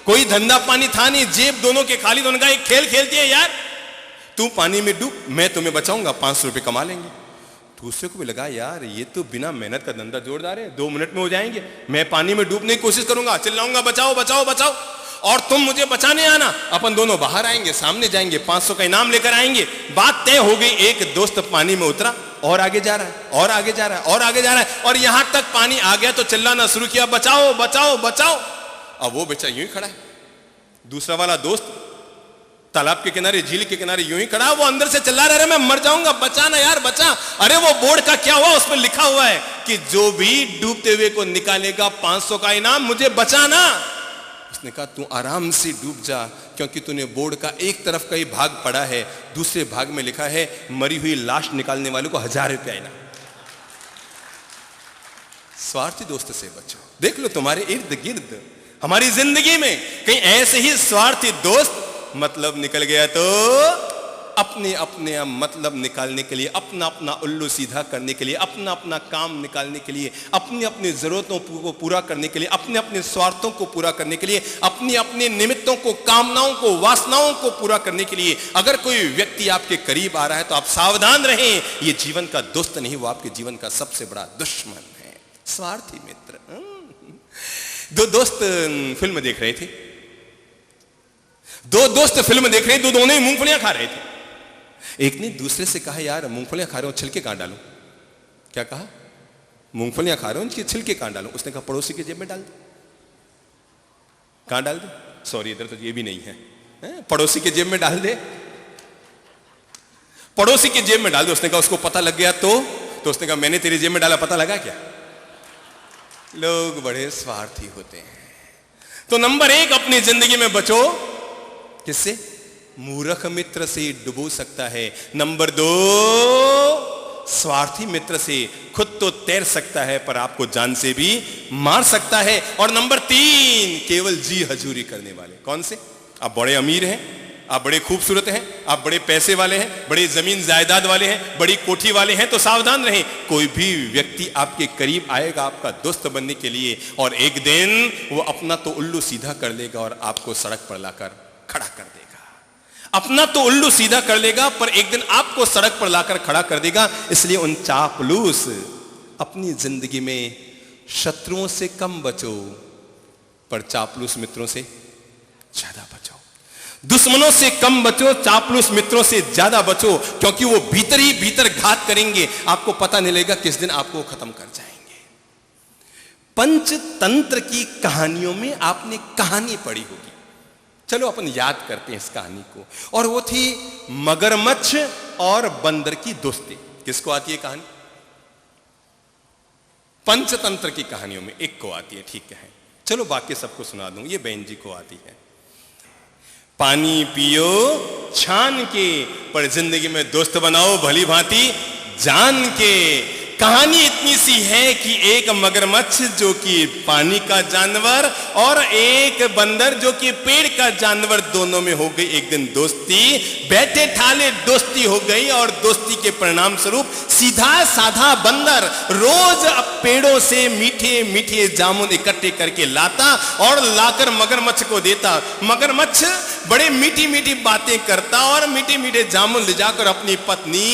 Speaker 1: कोई धंधा पानी था नहीं, जेब दोनों के खाली। दोनों का एक खेल खेलती है, यार तू पानी में डूब, मैं तुम्हें बचाऊंगा, 500 रुपये कमा लेंगे। दूसरे को भी लगा, यार ये तो बिना मेहनत का धंधा जोरदार है, 2 मिनट में हो जाएंगे। मैं पानी में डूबने की कोशिश करूंगा, चिल्लाऊंगा बचाओ बचाओ बचाओ, और तुम मुझे बचाने आना। अपन दोनों बाहर आएंगे, सामने जाएंगे, 500 का इनाम लेकर आएंगे। बात तय हो गई। एक दोस्त पानी में उतरा और आगे जा रहा है, और आगे जा रहा है, और आगे जा रहा है, और यहां तक पानी आ गया तो चिल्लाना शुरू किया, बचाओ बचाओ बचाओ। अब वो बेचारा यूं ही खड़ा है। दूसरा वाला दोस्त तालाब के किनारे, झील के किनारे यूं ही खड़ा है। वो अंदर से चिल्ला रहा है, मैं मर जाऊंगा, बचाना यार बचा। अरे वो बोर्ड का क्या हुआ? उस पर लिखा हुआ है कि जो भी डूबते हुए को निकालेगा 500 का इनाम, मुझे बचाना। उसने कहा, तू आराम से डूब जा, क्योंकि तूने बोर्ड का एक तरफ का ही भाग पढ़ा है, दूसरे भाग में लिखा है मरी हुई लाश निकालने वाले को 1000 रुपया इनाम। स्वार्थी दोस्त से बचो। देख लो तुम्हारे इर्द गिर्द, हमारी जिंदगी में कहीं ऐसे ही स्वार्थी दोस्त मतलब निकल गया तो अपने अपने मतलब निकालने के लिए, अपना अपना उल्लू सीधा करने के लिए, अपना अपना काम निकालने के लिए, अपनी अपनी जरूरतों को पूरा करने के लिए, अपने अपने स्वार्थों को पूरा करने के लिए, अपने अपने निमित्तों को, कामनाओं को, वासनाओं को पूरा करने के लिए अगर कोई व्यक्ति आपके करीब आ रहा है तो आप सावधान रहें। ये जीवन का दोस्त नहीं, वो आपके जीवन का सबसे बड़ा दुश्मन है, स्वार्थी मित्र। दो दोस्त फिल्म देख रहे थे, दोनों ही मूंगफलियां खा रहे थे। एक ने दूसरे से कहा, यार मूंगफलियां खा रहे हो, छिलके कहां डालूं? क्या कहा? मूंगफलियां खा रहे हो, उनके छिलके कहां डालूं? उसने कहा, पड़ोसी के जेब में डाल दो। कहां डाल दो? सॉरी, इधर तो ये भी नहीं है। पड़ोसी के जेब में डाल दे, पड़ोसी के जेब में डाल दो। उसने कहा, उसको पता लग गया तो उसने कहा, मैंने तेरी जेब में डाला, पता लगा क्या? लोग बड़े स्वार्थी होते हैं। तो नंबर 1, अपनी जिंदगी में बचो। किससे? मूर्ख मित्र से डुबो सकता है। नंबर 2, स्वार्थी मित्र से खुद तो तैर सकता है पर आपको जान से भी मार सकता है। और नंबर 3, केवल जी हजूरी करने वाले। कौन से? आप बड़े अमीर हैं, आप बड़े खूबसूरत हैं, आप बड़े पैसे वाले हैं, बड़ी जमीन जायदाद वाले हैं, बड़ी कोठी वाले हैं, तो सावधान रहें। कोई भी व्यक्ति आपके करीब आएगा आपका दोस्त बनने के लिए, और एक दिन वो अपना तो उल्लू सीधा कर लेगा और आपको सड़क पर लाकर खड़ा कर देगा। अपना तो उल्लू सीधा कर लेगा, पर एक दिन आपको सड़क पर लाकर खड़ा कर देगा। इसलिए उन चापलूस अपनी जिंदगी में शत्रुओं से कम बचो, पर चापलूस मित्रों से ज्यादा बचो। दुश्मनों से कम बचो, चापलूस मित्रों से ज्यादा बचो, क्योंकि वो भीतर ही भीतर घात करेंगे। आपको पता नहीं लगेगा किस दिन आपको खत्म कर जाएंगे। पंचतंत्र की कहानियों में आपने कहानी पढ़ी होगी, चलो अपन याद करते हैं इस कहानी को। और वो थी मगरमच्छ और बंदर की दोस्ती। किसको आती है कहानी? पंचतंत्र की कहानियों में एक को आती है, ठीक है। चलो बाकी सबको सुना दूं, ये बहन जी को आती है। पानी पियो छान के, पर जिंदगी में दोस्त बनाओ भली भांति जान के। कहानी इतनी सी है कि एक मगरमच्छ जो कि पानी का जानवर और एक बंदर जो कि पेड़ का जानवर, दोनों में हो गई एक दिन दोस्ती। बैठे ठाले दोस्ती हो गई और दोस्ती के परिणाम स्वरूप सीधा साधा बंदर रोज पेड़ों से मीठे मीठे जामुन इकट्ठे करके लाता और लाकर मगरमच्छ को देता। मगरमच्छ बड़े मीठी मीठी बातें करता और मीठे मीठे जामुन ले जाकर अपनी पत्नी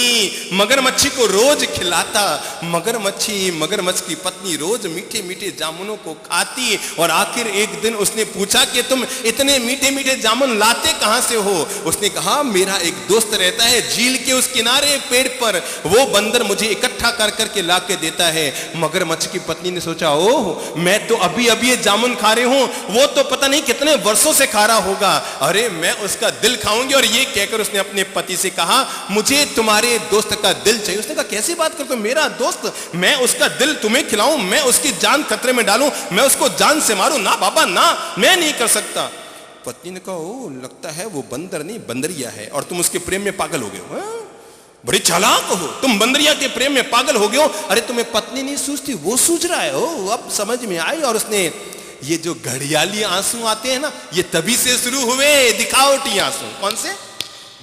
Speaker 1: मगरमच्छी को रोज खिलाता। मगरमच्छ की पत्नी रोज मीठे मीठे जामुनों को खाती और आखिर एक दिन उसने पूछा कि तुम इतने मीठे मीठे जामुन लाते कहां से हो? उसने कहा, मेरा एक दोस्त रहता है झील के उस किनारे पेड़ पर, वो बंदर मुझे इकट्ठा कर करके ला के देता है। मगरमच्छ की पत्नी ने सोचा, ओह, मैं तो अभी अभी ये जामुन खा रही हूं, वो तो पता नहीं कितने वर्षों से खा रहा होगा, अरे मैं उसका दिल खाऊंगी। और ये कहकर उसने अपने पति से कहा, मुझे तुम्हारे दोस्त का दिल चाहिए। उसने कहा, कैसी बात करते हो, मेरा दोस्त, मैं उसका दिल तुम्हें खिलाऊं, मैं उसकी जान खतरे में डालूं, मैं उसको जान से मारूं? ना बाबा ना, मैं नहीं कर सकता। पत्नी ने कहा, ओ लगता है वो बंदर नहीं बंदरिया है और तुम उसके प्रेम में पागल हो गए हो। बड़ी चालाक हो तुम, बंदरिया के प्रेम में पागल हो गए हो। अरे तुम्हें पत्नी नहीं सूझती, वो सूझ रहा है। ओ अब समझ में आई। और उसने ये जो घड़ियाली आंसू आते हैं ना, ये तभी से शुरू हुए, दिखावटी आंसू। कौन से?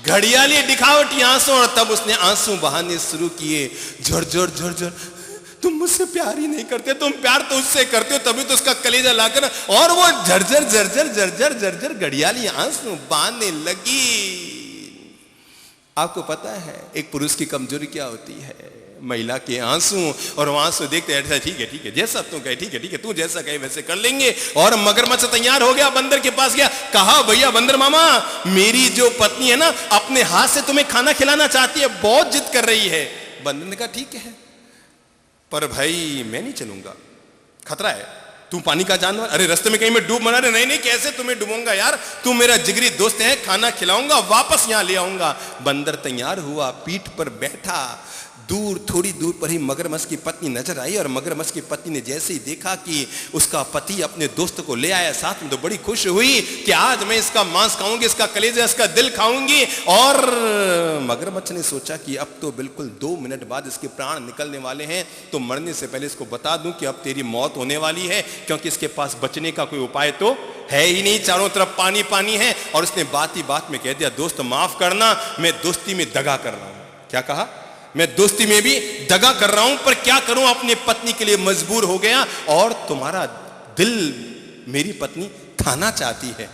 Speaker 1: घड़ियाली दिखावटी आंसू। और तब उसने आंसू बहाने शुरू किए, झुरझुर झुरझुर। तुम मुझसे प्यार ही नहीं करते, तुम प्यार तो उससे करते हो, तभी तो उसका कलेजा लाकर। और वो झरझर झरझर झरझर झरझर घड़ियाली आंसू बहाने लगी। आपको पता है एक पुरुष की कमजोरी क्या होती है? महिला के आंसू। और वो आंसू देखते हैं, ठीक है जैसा तू कहे, ठीक है तू जैसा कहे वैसे कर लेंगे। और मगरमच्छ तैयार हो गया, बंदर के पास गया, कहा, भैया बंदर मामा, मेरी जो पत्नी है ना, अपने हाथ से तुम्हें खाना खिलाना चाहती है, बहुत जिद कर रही है। बंदर ने कहा, ठीक है, पर भाई मैं नहीं चलूंगा, खतरा है, तू पानी का जानवर, अरे रास्ते में कहीं मैं डूब मरा। नहीं, कैसे तुम्हें डूबूंगा यार, तू मेरा जिगरी दोस्त है, खाना खिलाऊंगा, वापस यहां ले आऊंगा। बंदर तैयार हुआ, पीठ पर बैठा। दूर, थोड़ी दूर पर ही मगरमच्छ की पत्नी नजर आई। और मगरमच्छ की पत्नी ने जैसे ही देखा कि उसका पति अपने दोस्त को ले आया साथ में, तो बड़ी खुश हुई कि आज मैं इसका मांस खाऊंगी, इसका कलेजा, इसका दिल खाऊंगी। और मगरमच्छ ने सोचा कि अब तो बिल्कुल 2 मिनट बाद इसके प्राण निकलने वाले हैं, तो मरने से पहले इसको बता दूं कि अब तेरी मौत होने वाली है, क्योंकि इसके पास बचने का कोई उपाय तो है ही नहीं, चारों तरफ पानी पानी है। और उसने बात ही बात में कह दिया, दोस्त माफ करना, मैं दोस्ती में दगा कर रहा हूं। क्या कहा? मैं दोस्ती में भी दगा कर रहा हूं, पर क्या करूं, अपनी पत्नी के लिए मजबूर हो गया। और तुम्हारा दिल मेरी पत्नी खाना चाहती है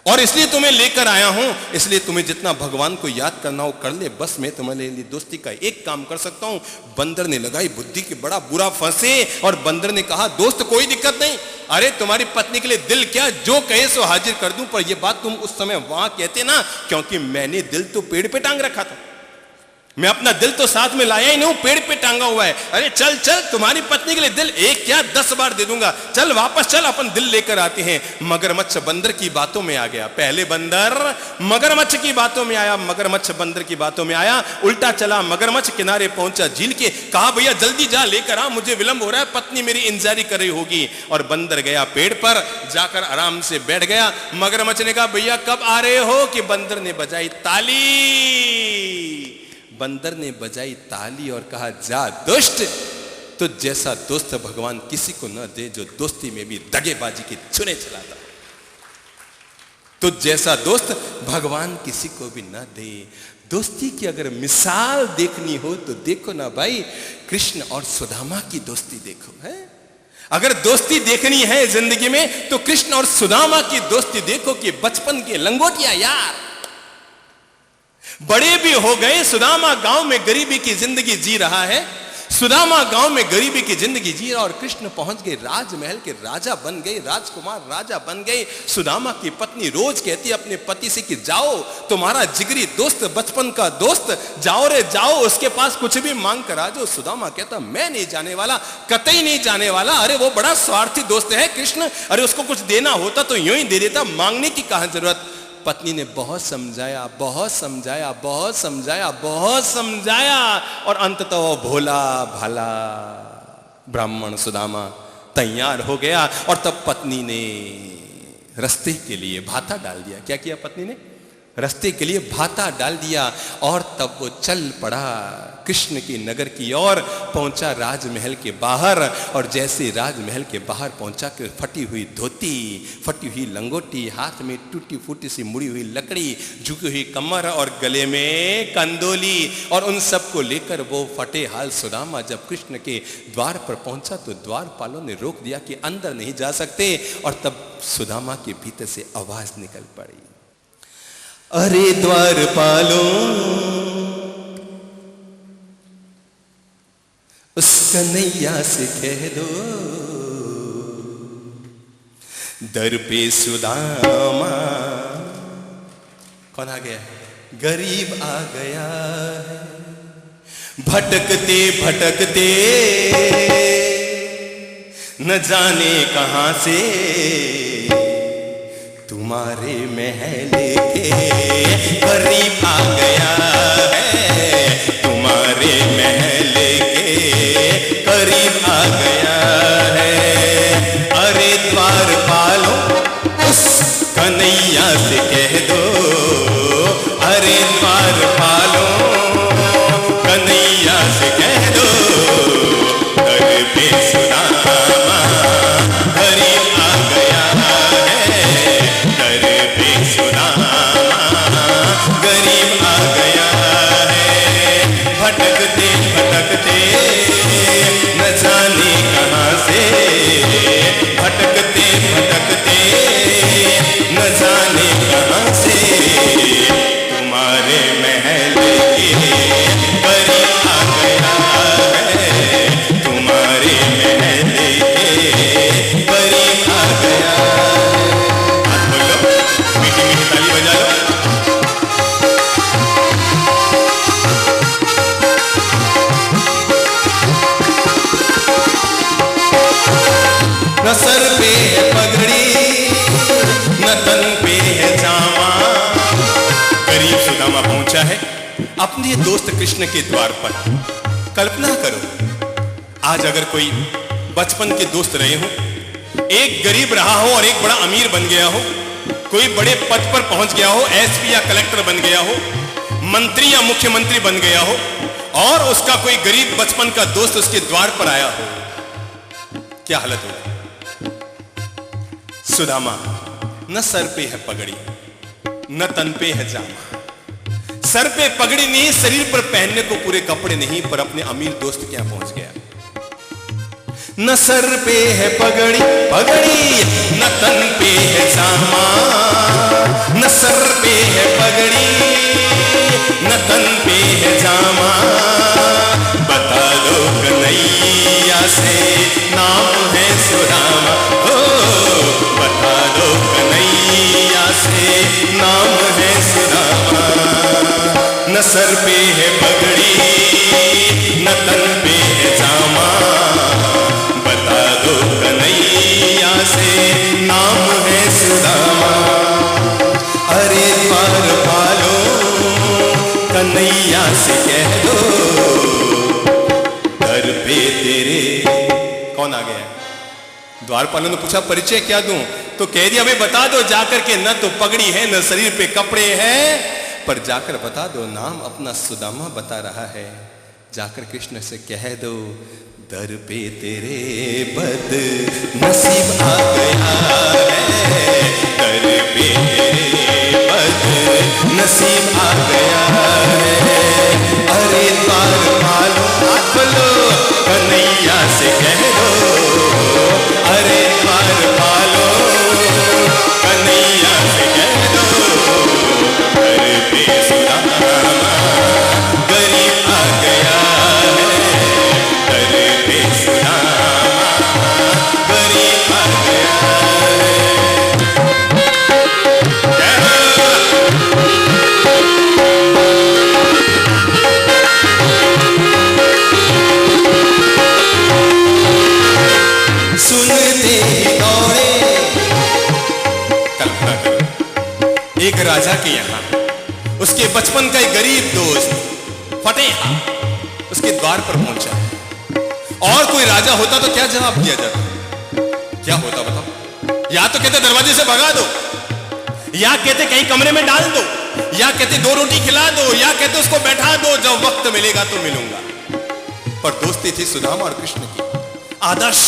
Speaker 1: और इसलिए तुम्हें लेकर आया हूं। इसलिए तुम्हें जितना भगवान को याद करना हो कर ले, बस मैं तुम्हारे लिए दोस्ती का एक काम कर सकता हूं। बंदर ने लगाई बुद्धि कि बड़ा बुरा फंसे। और बंदर ने कहा, दोस्त कोई दिक्कत नहीं, अरे तुम्हारी पत्नी के लिए दिल क्या, जो कहे सो हाजिर कर दूं। पर यह बात तुम उस समय वहां कहते ना, क्योंकि मैंने दिल तो पेड़ पे टांग रखा था, मैं अपना दिल तो साथ में लाया ही नहीं हूं, पेड़ पे टांगा हुआ है। अरे चल चल, तुम्हारी पत्नी के लिए दिल एक क्या 10 बार दे दूंगा, चल वापस चल, अपन दिल लेकर आते हैं। मगरमच्छ बंदर की बातों में आ गया। पहले बंदर मगरमच्छ की बातों में आया, मगरमच्छ बंदर की बातों में आया, उल्टा चला। मगरमच्छ किनारे पहुंचा झील के, कहा, भैया जल्दी जा, लेकर आ, मुझे विलंब हो रहा है, पत्नी मेरी इंतजारी कर रही होगी। और बंदर गया पेड़ पर, जाकर आराम से बैठ गया। मगरमच्छ ने कहा, भैया कब आ रहे हो? कि बंदर ने बजाई ताली। बंदर ने बजाई ताली और कहा, जा दुष्ट, तो जैसा दोस्त भगवान किसी को न दे जो दोस्ती में भी दगेबाजी की चुने चलाता, तो जैसा दोस्त भगवान किसी को भी न दे। दोस्ती की अगर मिसाल देखनी हो तो देखो ना भाई, कृष्ण और सुदामा की दोस्ती देखो। है अगर दोस्ती देखनी है जिंदगी में तो कृष्ण और सुदामा की दोस्ती देखो कि बचपन के लंगोटिया यार, बड़े भी हो गए। सुदामा गांव में गरीबी की जिंदगी जी रहा है, सुदामा गांव में गरीबी की जिंदगी जी रहा, और कृष्ण पहुंच गए, राजमहल के राजा बन गए, राजकुमार राजा बन गए। सुदामा की पत्नी रोज कहती अपने पति से कि जाओ, तुम्हारा जिगरी दोस्त, बचपन का दोस्त, जाओ रे जाओ, उसके पास कुछ भी मांग कर आ जाओ। सुदामा कहता, मैं नहीं जाने वाला, कतई नहीं जाने वाला। अरे वो बड़ा स्वार्थी दोस्त है कृष्ण, अरे उसको कुछ देना होता तो यूं ही दे देता, मांगने की कहां जरूरत। पत्नी ने बहुत समझाया, बहुत समझाया, बहुत समझाया, बहुत समझाया, और अंततः वो भोला भाला ब्राह्मण सुदामा तैयार हो गया। और तब पत्नी ने रास्ते के लिए भाता डाल दिया। क्या किया पत्नी ने? रास्ते के लिए भाता डाल दिया और तब वो चल पड़ा कृष्ण के नगर की ओर। पहुंचा राजमहल के बाहर और जैसे राजमहल के बाहर पहुंचा कि फटी हुई धोती, फटी हुई लंगोटी, हाथ में टूटी फूटी सी मुड़ी हुई लकड़ी, झुकी हुई कमर और गले में कंदोली, और उन सब को लेकर वो फटे हाल सुदामा जब कृष्ण के द्वार पर पहुंचा तो द्वारपालों ने रोक दिया कि अंदर नहीं जा सकते। और तब सुदामा के भीतर से आवाज निकल पड़ी, अरे द्वारपालों, उस कन्हैया से कह दो दर पे सुदामा। कौन आ गया? गरीब आ गया है, भटकते भटकते न जाने कहां से तुम्हारे महल के करीब आ गया है, तुम्हारे महल के करीब आ गया है। अरे द्वारपालों, उस कन्हैया से कह दो, अरे द्वारपालों, कन्हैया से कह दो दर पे सुदामा करीब आ गया है, दर पे सुदामा गरीब आ गया है। भटकते भटकते न जाने कहां से, भटकते भटकते न जाने कहां से तुम्हारे महल के करीब आ गया है, तुम्हारे महल के करीब आ गया। हाथ बोलो, मीठी मीठी ताली बजा लो। न सर पे है पगड़ी, न तन पे है जामा। करीब सुदामा पहुंचा है अपने दोस्त कृष्ण के द्वार पर। कल्पना करो, आज अगर कोई बचपन के दोस्त रहे हो, एक गरीब रहा हो और एक बड़ा अमीर बन गया हो, कोई बड़े पद पर पहुंच गया हो, एसपी या कलेक्टर बन गया हो, मंत्री या मुख्यमंत्री बन गया हो, और उसका कोई गरीब बचपन का दोस्त उसके द्वार पर आया हो, क्या हालत होगी? सुदामा, न सर पे है पगड़ी, न तन पे है जामा। सर पे पगड़ी नहीं, शरीर पर पहनने को पूरे कपड़े नहीं, पर अपने अमीर दोस्त के यहां पहुंच गया। न सर पे है पगड़ी पगड़ी, न तन पे है जामा, न सर पे है पगड़ी, न तन पे है जामा। बता दो कन्हैया से नाम है सुदामा, ओ बता दो कन्हैया से नाम है सुदामा। न सर पे है पगड़ी, न तन पे है जामा, बता दो कन्हैया से नाम है सुदामा। अरे द्वारपालों, कन्हैया से कह दो दर पे तेरे। कौन आ गया? द्वारपालों ने पूछा परिचय क्या दूं? तो कह दिया भाई बता दो जाकर के, न तो पगड़ी है न शरीर पे कपड़े हैं, पर जाकर बता दो नाम अपना सुदामा बता रहा है। जाकर कृष्ण से कह दो दर पे तेरे बद नसीब आ गया है, दर पे तेरे बद नसीब आ गया है। अरे द्वारपालों, हाथ बोलो, कन्हैया से कह दो, अरे द्वारपालों, कन्हैया से कह दो दर पे सुदामा गरीब आ गया है, दर पे सुदामा गरीब आ गया है। सुनते ही दौड़े। कल्पना करो, एक राजा के यहां उसके बचपन का एक गरीब दोस्त फतेहा उसके द्वार पर पहुंचा है। और कोई राजा होता तो क्या जवाब दिया जाता? क्या होता बताओ? या तो कहते दरवाजे से भगा दो, या कहते कहीं कमरे में डाल दो, या कहते 2 रोटी खिला दो, या कहते उसको बैठा दो, जब वक्त मिलेगा तो मिलूंगा। पर दोस्ती थी सुदामा और कृष्ण की, आदर्श।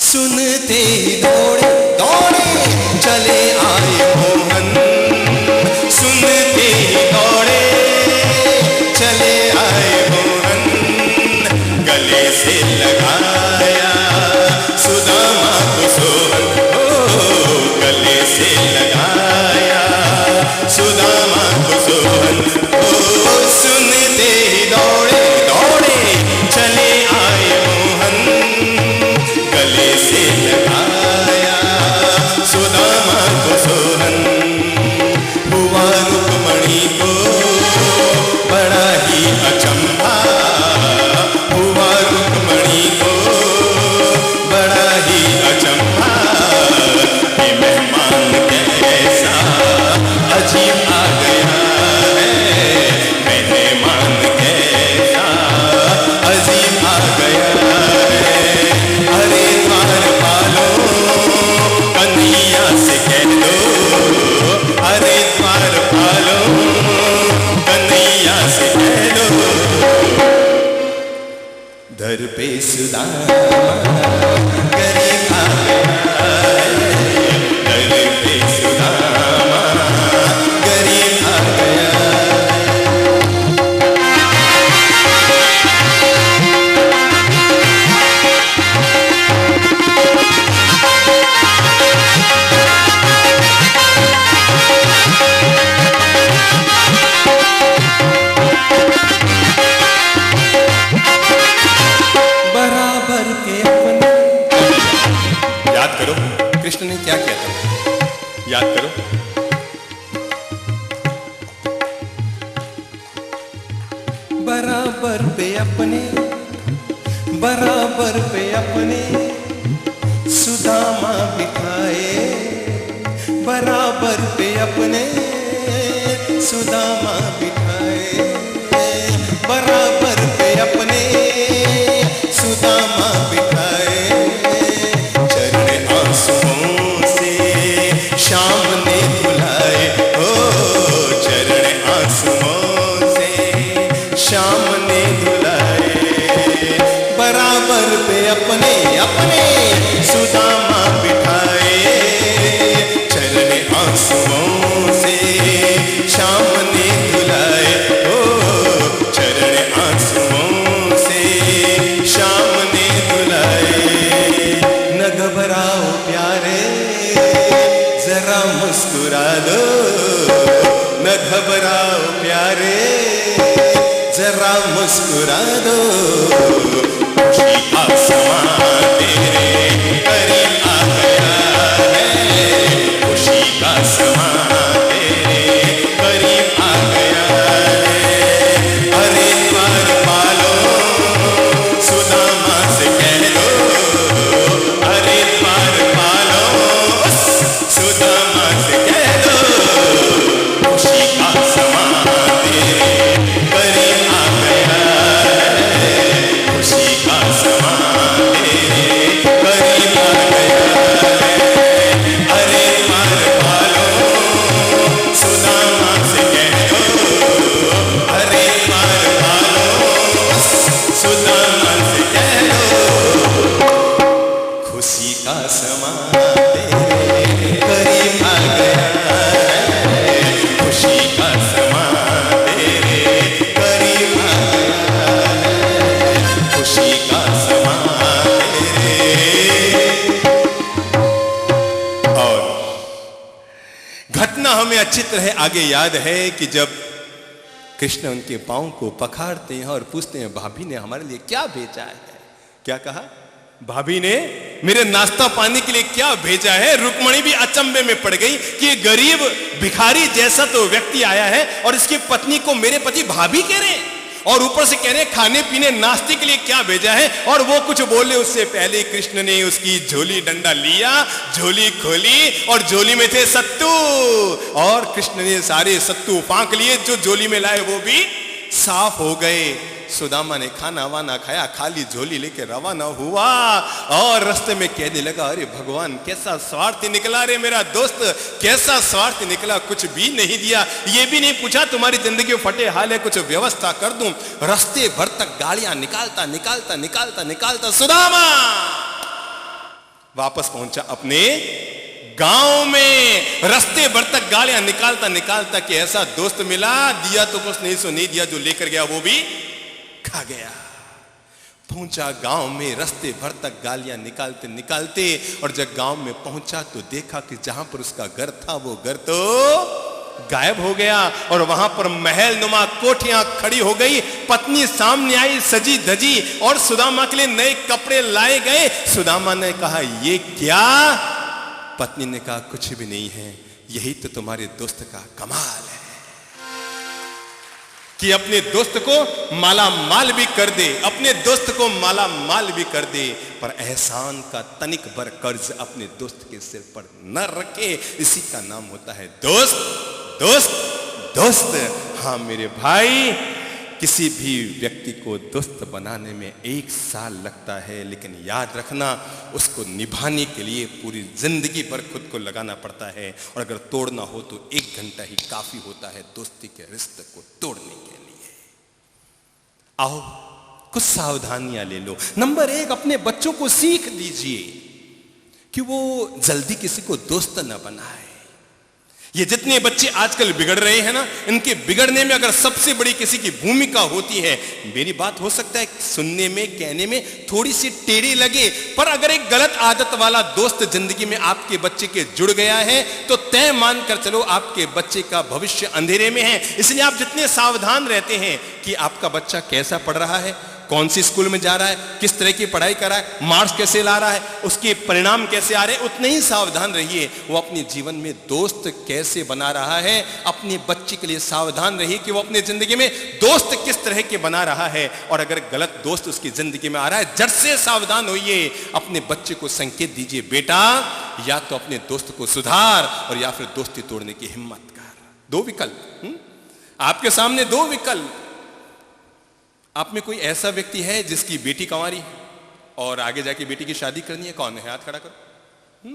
Speaker 1: सुनते दौड़े दौड़े चले आए मोहन, सुनते दौड़े चले आए मोहन, गले से लगाया सुदामा को सोहन, ओ गले से लगाया सुदामा को सोहन, ओ सुनते दौड़े दौड़े चले आए मोहन, गले से लगाया सुदामा को सोहन। हुआ रुक्मणी को बड़ा ही अचंभा, हुआ रुक्मणी को बड़ा ही अचंभा, ये मेहमान कैसा अजीब आ गया है, मेहमान कैसा अजीब आ गया है। अरे द्वारपालो कन्हैया से कह दो, अरे द्वारपालो कन्हैया से कह दो, दर पे सुदामा गरीब आ गया है, दर पे सुदामा गरीब आ गया। बराबर के अपने, याद करो कृष्ण ने क्या किया था, याद करो। बराबर पे अपने, बराबर पे अपने सुदामा बिठाए, बराबर पे अपने सुदामा बिठाए, बराबर पे अपने सुदामा बिठाए, चरण आंसुओं से शाम ने धुलाए, ओ चरण आंसुओं से शाम ने धुलाए, बराबर पे अपने अपने सुदामा बिठाए, चरण आंसुओं से शाम ने धुलाए, ओ चरण आंसुओं से शाम ने धुलाए। न घबराओ प्यारे जरा मुस्कुरा दो, न घबराओ प्यारे जरा मुस्कुरा दो, खुशी का समा तेरे करीब आ गया है, खुशी का समा तेरे करीब आ गया है। अरे द्वारपालो सुदामा से कह दो, अरे द्वारपालो सुदामा से कह दो, खुशी का समा तेरे करीब आ गया है, खुशी का समा तेरे करीब आ गया है। अरे द्वारपालो सुदामा से कह दो, अरे द्वारपालो सुदामा से कह दो, खुशी का समा तेरे करीब आ गया है, खुशी का समा तेरे करीब आ गया है, खुशी का समा तेरे। और घटना हमें अच्छी तरह आगे याद है कि जब कृष्ण उनके पांव को पखाड़ते हैं और पूछते हैं भाभी ने हमारे लिए क्या भेजा है, क्या कहा, भाभी ने मेरे नाश्ता पानी के लिए क्या भेजा है। रुक्मणी भी अचंभे में पड़ गई कि ये गरीब भिखारी जैसा तो व्यक्ति आया है और इसकी पत्नी को मेरे पति भाभी कह रहे हैं, और ऊपर से कह रहे हैं खाने पीने नाश्ते के लिए क्या भेजा है। और वो कुछ बोले उससे पहले कृष्ण ने उसकी झोली डंडा लिया, झोली खोली और झोली में थे सत्तू, और कृष्ण ने सारे सत्तू फांक लिए, जो झोली में लाए वो भी साफ हो गए। सुदामा ने खाना वाना खाया, खाली झोली लेके रवाना हुआ और रास्ते में कहने लगा, अरे भगवान कैसा स्वार्थी निकला रे मेरा दोस्त, कैसा स्वार्थी निकला, कुछ भी नहीं दिया, ये भी नहीं पूछा तुम्हारी जिंदगी फटे हाल है, कुछ व्यवस्था कर दूं। रास्ते भर तक गाड़ियां निकालता निकालता निकालता निकालता सुदामा वापस पहुंचा अपने गांव में। रास्ते भर तक गालियां निकालता निकालता कि ऐसा दोस्त मिला, दिया तो कुछ नहीं, सो नहीं दिया, जो लेकर गया वो भी खा गया। पहुंचा गांव में, रास्ते भर तक गालियां निकालते निकालते, और जब गांव में पहुंचा तो देखा कि जहां पर उसका घर था वो घर तो गायब हो गया, और वहां पर महल नुमा कोठियां खड़ी हो गई। पत्नी सामने आई सजी धजी, और सुदामा के लिए नए कपड़े लाए गए। सुदामा ने कहा, ये क्या? पत्नी ने कहा, कुछ भी नहीं है, यही तो तुम्हारे दोस्त का कमाल है कि अपने दोस्त को माला माल भी कर दे, अपने दोस्त को माला माल भी कर दे, पर एहसान का तनिक भर कर्ज अपने दोस्त के सिर पर न रखे। इसी का नाम होता है दोस्त, दोस्त, दोस्त। हाँ मेरे भाई, किसी भी व्यक्ति को दोस्त बनाने में 1 साल लगता है, लेकिन याद रखना उसको निभाने के लिए पूरी जिंदगी भर खुद को लगाना पड़ता है, और अगर तोड़ना हो तो 1 घंटा ही काफी होता है दोस्ती के रिश्ते को तोड़ने के लिए। आओ कुछ सावधानियां ले लो। नंबर 1, अपने बच्चों को सीख दीजिए कि वो जल्दी किसी को दोस्त न बनाए। ये जितने बच्चे आजकल बिगड़ रहे हैं ना, इनके बिगड़ने में अगर सबसे बड़ी किसी की भूमिका होती है, मेरी बात हो सकता है सुनने में कहने में थोड़ी सी टेढ़ी लगे, पर अगर एक गलत आदत वाला दोस्त जिंदगी में आपके बच्चे के जुड़ गया है तो तय मानकर चलो आपके बच्चे का भविष्य अंधेरे में है। इसलिए आप जितने सावधान रहते हैं कि आपका बच्चा कैसा पढ़ रहा है, कौन सी स्कूल में जा रहा है, किस तरह की पढ़ाई कर रहा है, मार्क्स कैसे ला रहा है, उसके परिणाम कैसे आ रहे हैं, उतने ही सावधान रहिए वो अपने जीवन में दोस्त कैसे बना रहा है। अपने बच्चे के लिए सावधान रहिए कि वो अपनी जिंदगी में दोस्त किस तरह के बना रहा है, और अगर गलत दोस्त उसकी जिंदगी में आ रहा है, झट से सावधान होइए। अपने बच्चे को संकेत दीजिए, बेटा या तो अपने दोस्त को सुधार और या फिर दोस्ती तोड़ने की हिम्मत कर। 2 विकल्प आपके सामने, 2 विकल्प। आप में कोई ऐसा व्यक्ति है जिसकी बेटी कंवारी है और आगे जाके बेटी की शादी करनी है? कौन है? हाथ खड़ा करो।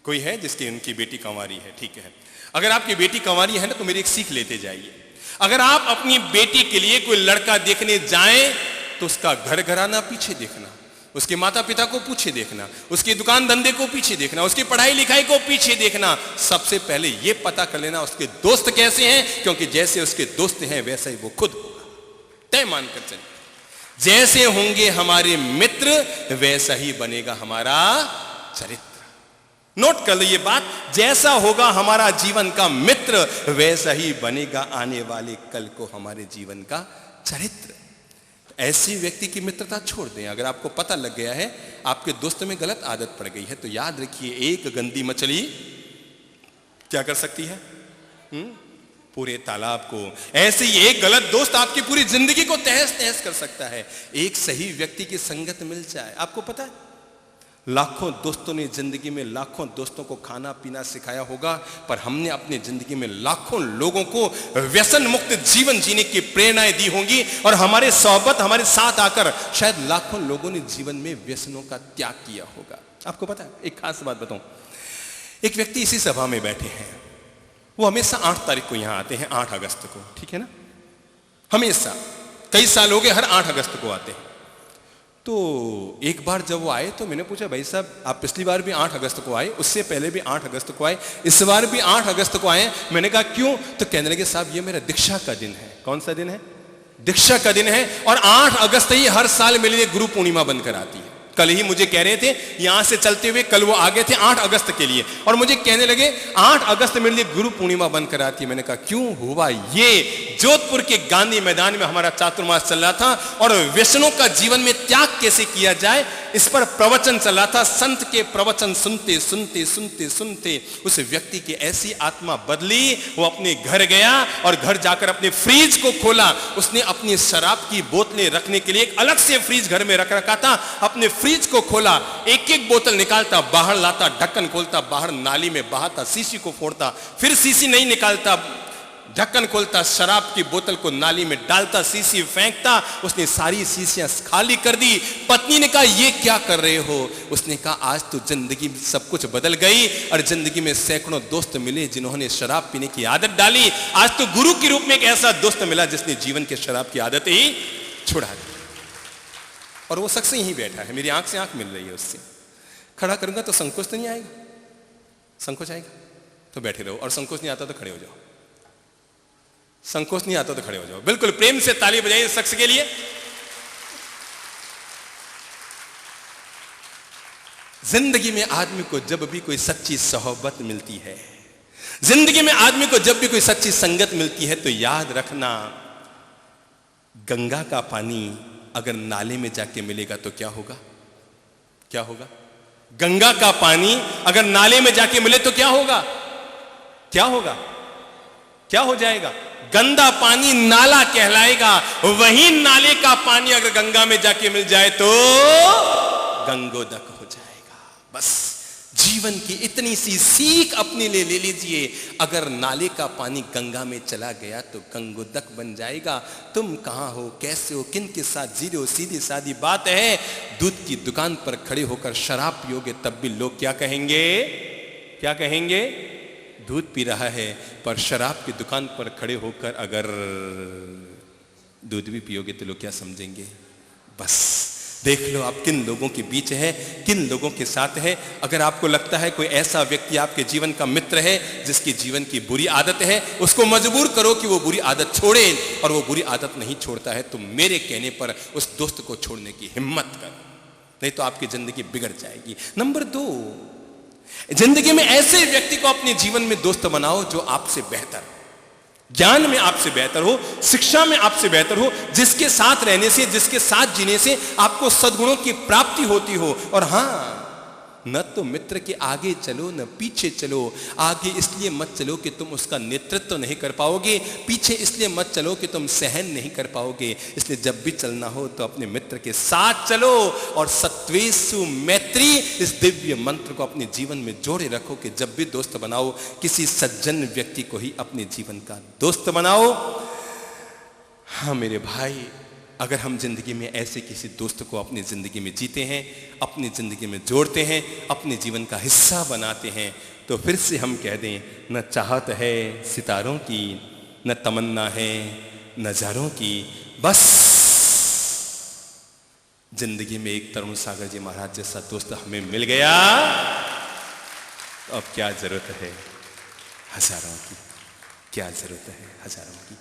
Speaker 1: कोई है जिसकी उनकी बेटी कंवारी है? ठीक है, अगर आपकी बेटी कंवारी है ना, तो मेरी एक सीख लेते जाइए। अगर आप अपनी बेटी के लिए कोई लड़का देखने जाएं तो उसका घर घराना पीछे देखना, उसके माता पिता को पीछे देखना, उसके दुकान धंधे को पीछे देखना, उसकी पढ़ाई लिखाई को पीछे देखना। सबसे पहले यह पता कर लेना उसके दोस्त कैसे हैं, क्योंकि जैसे उसके दोस्त हैं वैसा ही वो खुद होगा। तय मानकर चलिए, जैसे होंगे हमारे मित्र वैसा ही बनेगा हमारा चरित्र। नोट कर लो ये बात, जैसा होगा हमारा जीवन का मित्र वैसा ही बनेगा आने वाले कल को हमारे जीवन का चरित्र। ऐसी व्यक्ति की मित्रता छोड़ दें। अगर आपको पता लग गया है आपके दोस्त में गलत आदत पड़ गई है, तो याद रखिए, एक गंदी मछली क्या कर सकती है? पूरे तालाब को। ऐसे ही एक गलत दोस्त आपकी पूरी जिंदगी को तहस नहस कर सकता है। एक सही व्यक्ति की संगत मिल जाए, आपको पता है लाखों दोस्तों ने जिंदगी में लाखों दोस्तों को खाना पीना सिखाया होगा, पर हमने अपनी जिंदगी में लाखों लोगों को व्यसन मुक्त जीवन जीने की प्रेरणाएं दी होंगी, और हमारे सोहबत हमारे साथ आकर शायद लाखों लोगों ने जीवन में व्यसनों का त्याग किया होगा। आपको पता है, एक खास बात बताऊं, एक व्यक्ति इसी सभा में बैठे हैं, वो हमेशा 8 तारीख को यहां आते हैं, 8 अगस्त को, ठीक है ना, हमेशा कई साल हो गए हर 8 अगस्त को आते हैं। तो एक बार जब वो आए तो मैंने पूछा, भाई साहब आप पिछली बार भी 8 अगस्त को आए, उससे पहले भी 8 अगस्त को आए, इस बार भी 8 अगस्त को आए? मैंने कहा क्यों? तो कहने लगे, साहब ये मेरा दीक्षा का दिन है। कौन सा दिन है? दीक्षा का दिन है, और 8 अगस्त ही हर साल मेरे लिए गुरु पूर्णिमा बनकर आती है। कल ही मुझे कह रहे थे, यहां से चलते हुए कल वो आ गए थे 8 अगस्त के लिए, और मुझे कहने लगे 8 अगस्त मेरे लिए गुरु पूर्णिमा बनकर आती है। मैंने कहा क्यों हुआ ये? जोधपुर के गांधी मैदान में हमारा चातुर्मास चल रहा था, और व्यसनों का जीवन में त्याग कैसे किया जाए इस पर प्रवचन चल रहा था। संत के प्रवचन सुनते सुनते सुनते सुनते उस व्यक्ति की ऐसी आत्मा बदली, वो अपने घर गया और घर जाकर अपने फ्रीज को खोला। उसने अपनी शराब की बोतलें रखने के लिए एक अलग से फ्रीज घर में रख रखा था। अपने फ्रीज को खोला, एक एक बोतल निकालता, बाहर लाता, ढक्कन खोलता, बाहर नाली में बहाता, शीशी को फोड़ता, फिर शीशी नहीं निकालता, ढक्कन खोलता, शराब की बोतल को नाली में डालता, शीशी फेंकता। उसने सारी शीशियां खाली कर दी। पत्नी ने कहा ये क्या कर रहे हो? उसने कहा आज तो जिंदगी सब कुछ बदल गई और जिंदगी में सैकड़ों दोस्त मिले जिन्होंने शराब पीने की आदत डाली। आज तो गुरु के रूप में एक ऐसा दोस्त मिला जिसने जीवन के शराब की आदत ही छुड़ा दी। और वो शख्स यहीं बैठा है, मेरी आंख से आंख मिल रही है उससे। खड़ा करूंगा तो संकोच तो नहीं आएगा? संकोच आएगा तो बैठे रहो, और संकोच नहीं आता तो खड़े हो जाओ। संकोच नहीं आता तो खड़े हो जाओ। बिल्कुल प्रेम से ताली बजाइए इस शख्स के लिए। जिंदगी में आदमी को जब भी कोई सच्ची सोहबत मिलती है, जिंदगी में आदमी को जब भी कोई सच्ची संगत मिलती है, तो याद रखना गंगा का पानी अगर नाले में जाके मिलेगा तो क्या होगा? क्या होगा? गंगा का पानी अगर नाले में जाके मिले तो क्या होगा? क्या होगा? क्या हो जाएगा? गंदा पानी नाला कहलाएगा। वही नाले का पानी अगर गंगा में जाके मिल जाए तो गंगोदक हो जाएगा। बस जीवन की इतनी सी सीख अपने लिए ले लीजिए। अगर नाले का पानी गंगा में चला गया तो गंगोदक बन जाएगा। तुम कहां हो, कैसे हो, किन के साथ जी रहे हो, सीधी सादी बात है। दूध की दुकान पर खड़े होकर शराब पियोगे तब भी लोग क्या कहेंगे? क्या कहेंगे? दूध पी रहा है। पर शराब की दुकान पर खड़े होकर अगर दूध भी पियोगे तो लोग क्या समझेंगे? बस देख लो आप किन लोगों के बीच है, किन लोगों के साथ है। अगर आपको लगता है कोई ऐसा व्यक्ति आपके जीवन का मित्र है जिसकी जीवन की बुरी आदत है, उसको मजबूर करो कि वो बुरी आदत छोड़े, और वो बुरी आदत नहीं छोड़ता है तो मेरे कहने पर उस दोस्त को छोड़ने की हिम्मत करो, नहीं तो आपकी जिंदगी बिगड़ जाएगी। नंबर 2, जिंदगी में ऐसे व्यक्ति को अपने जीवन में दोस्त बनाओ जो आपसे बेहतर, ज्ञान में आपसे बेहतर हो, शिक्षा में आपसे बेहतर हो, जिसके साथ रहने से, जिसके साथ जीने से आपको सद्गुणों की प्राप्ति होती हो। और हां, न तो मित्र के आगे चलो न पीछे चलो। आगे इसलिए मत चलो कि तुम उसका नेतृत्व नहीं कर पाओगे, पीछे इसलिए मत चलो कि तुम सहन नहीं कर पाओगे। इसलिए जब भी चलना हो तो अपने मित्र के साथ चलो, और सत्वेषु मैत्री इस दिव्य मंत्र को अपने जीवन में जोड़े रखो कि जब भी दोस्त बनाओ किसी सज्जन व्यक्ति को ही अपने जीवन का दोस्त बनाओ। हाँ मेरे भाई, अगर हम जिंदगी में ऐसे किसी दोस्त को अपनी जिंदगी में जीते हैं, अपनी जिंदगी में जोड़ते हैं, अपने जीवन का हिस्सा बनाते हैं, तो फिर से हम कह दें, न चाहत है सितारों की, न तमन्ना है नजारों की, बस जिंदगी में एक तरुण सागर जी महाराज जैसा दोस्त हमें मिल गया, तो अब क्या जरूरत है हजारों की? क्या जरूरत है हजारों की?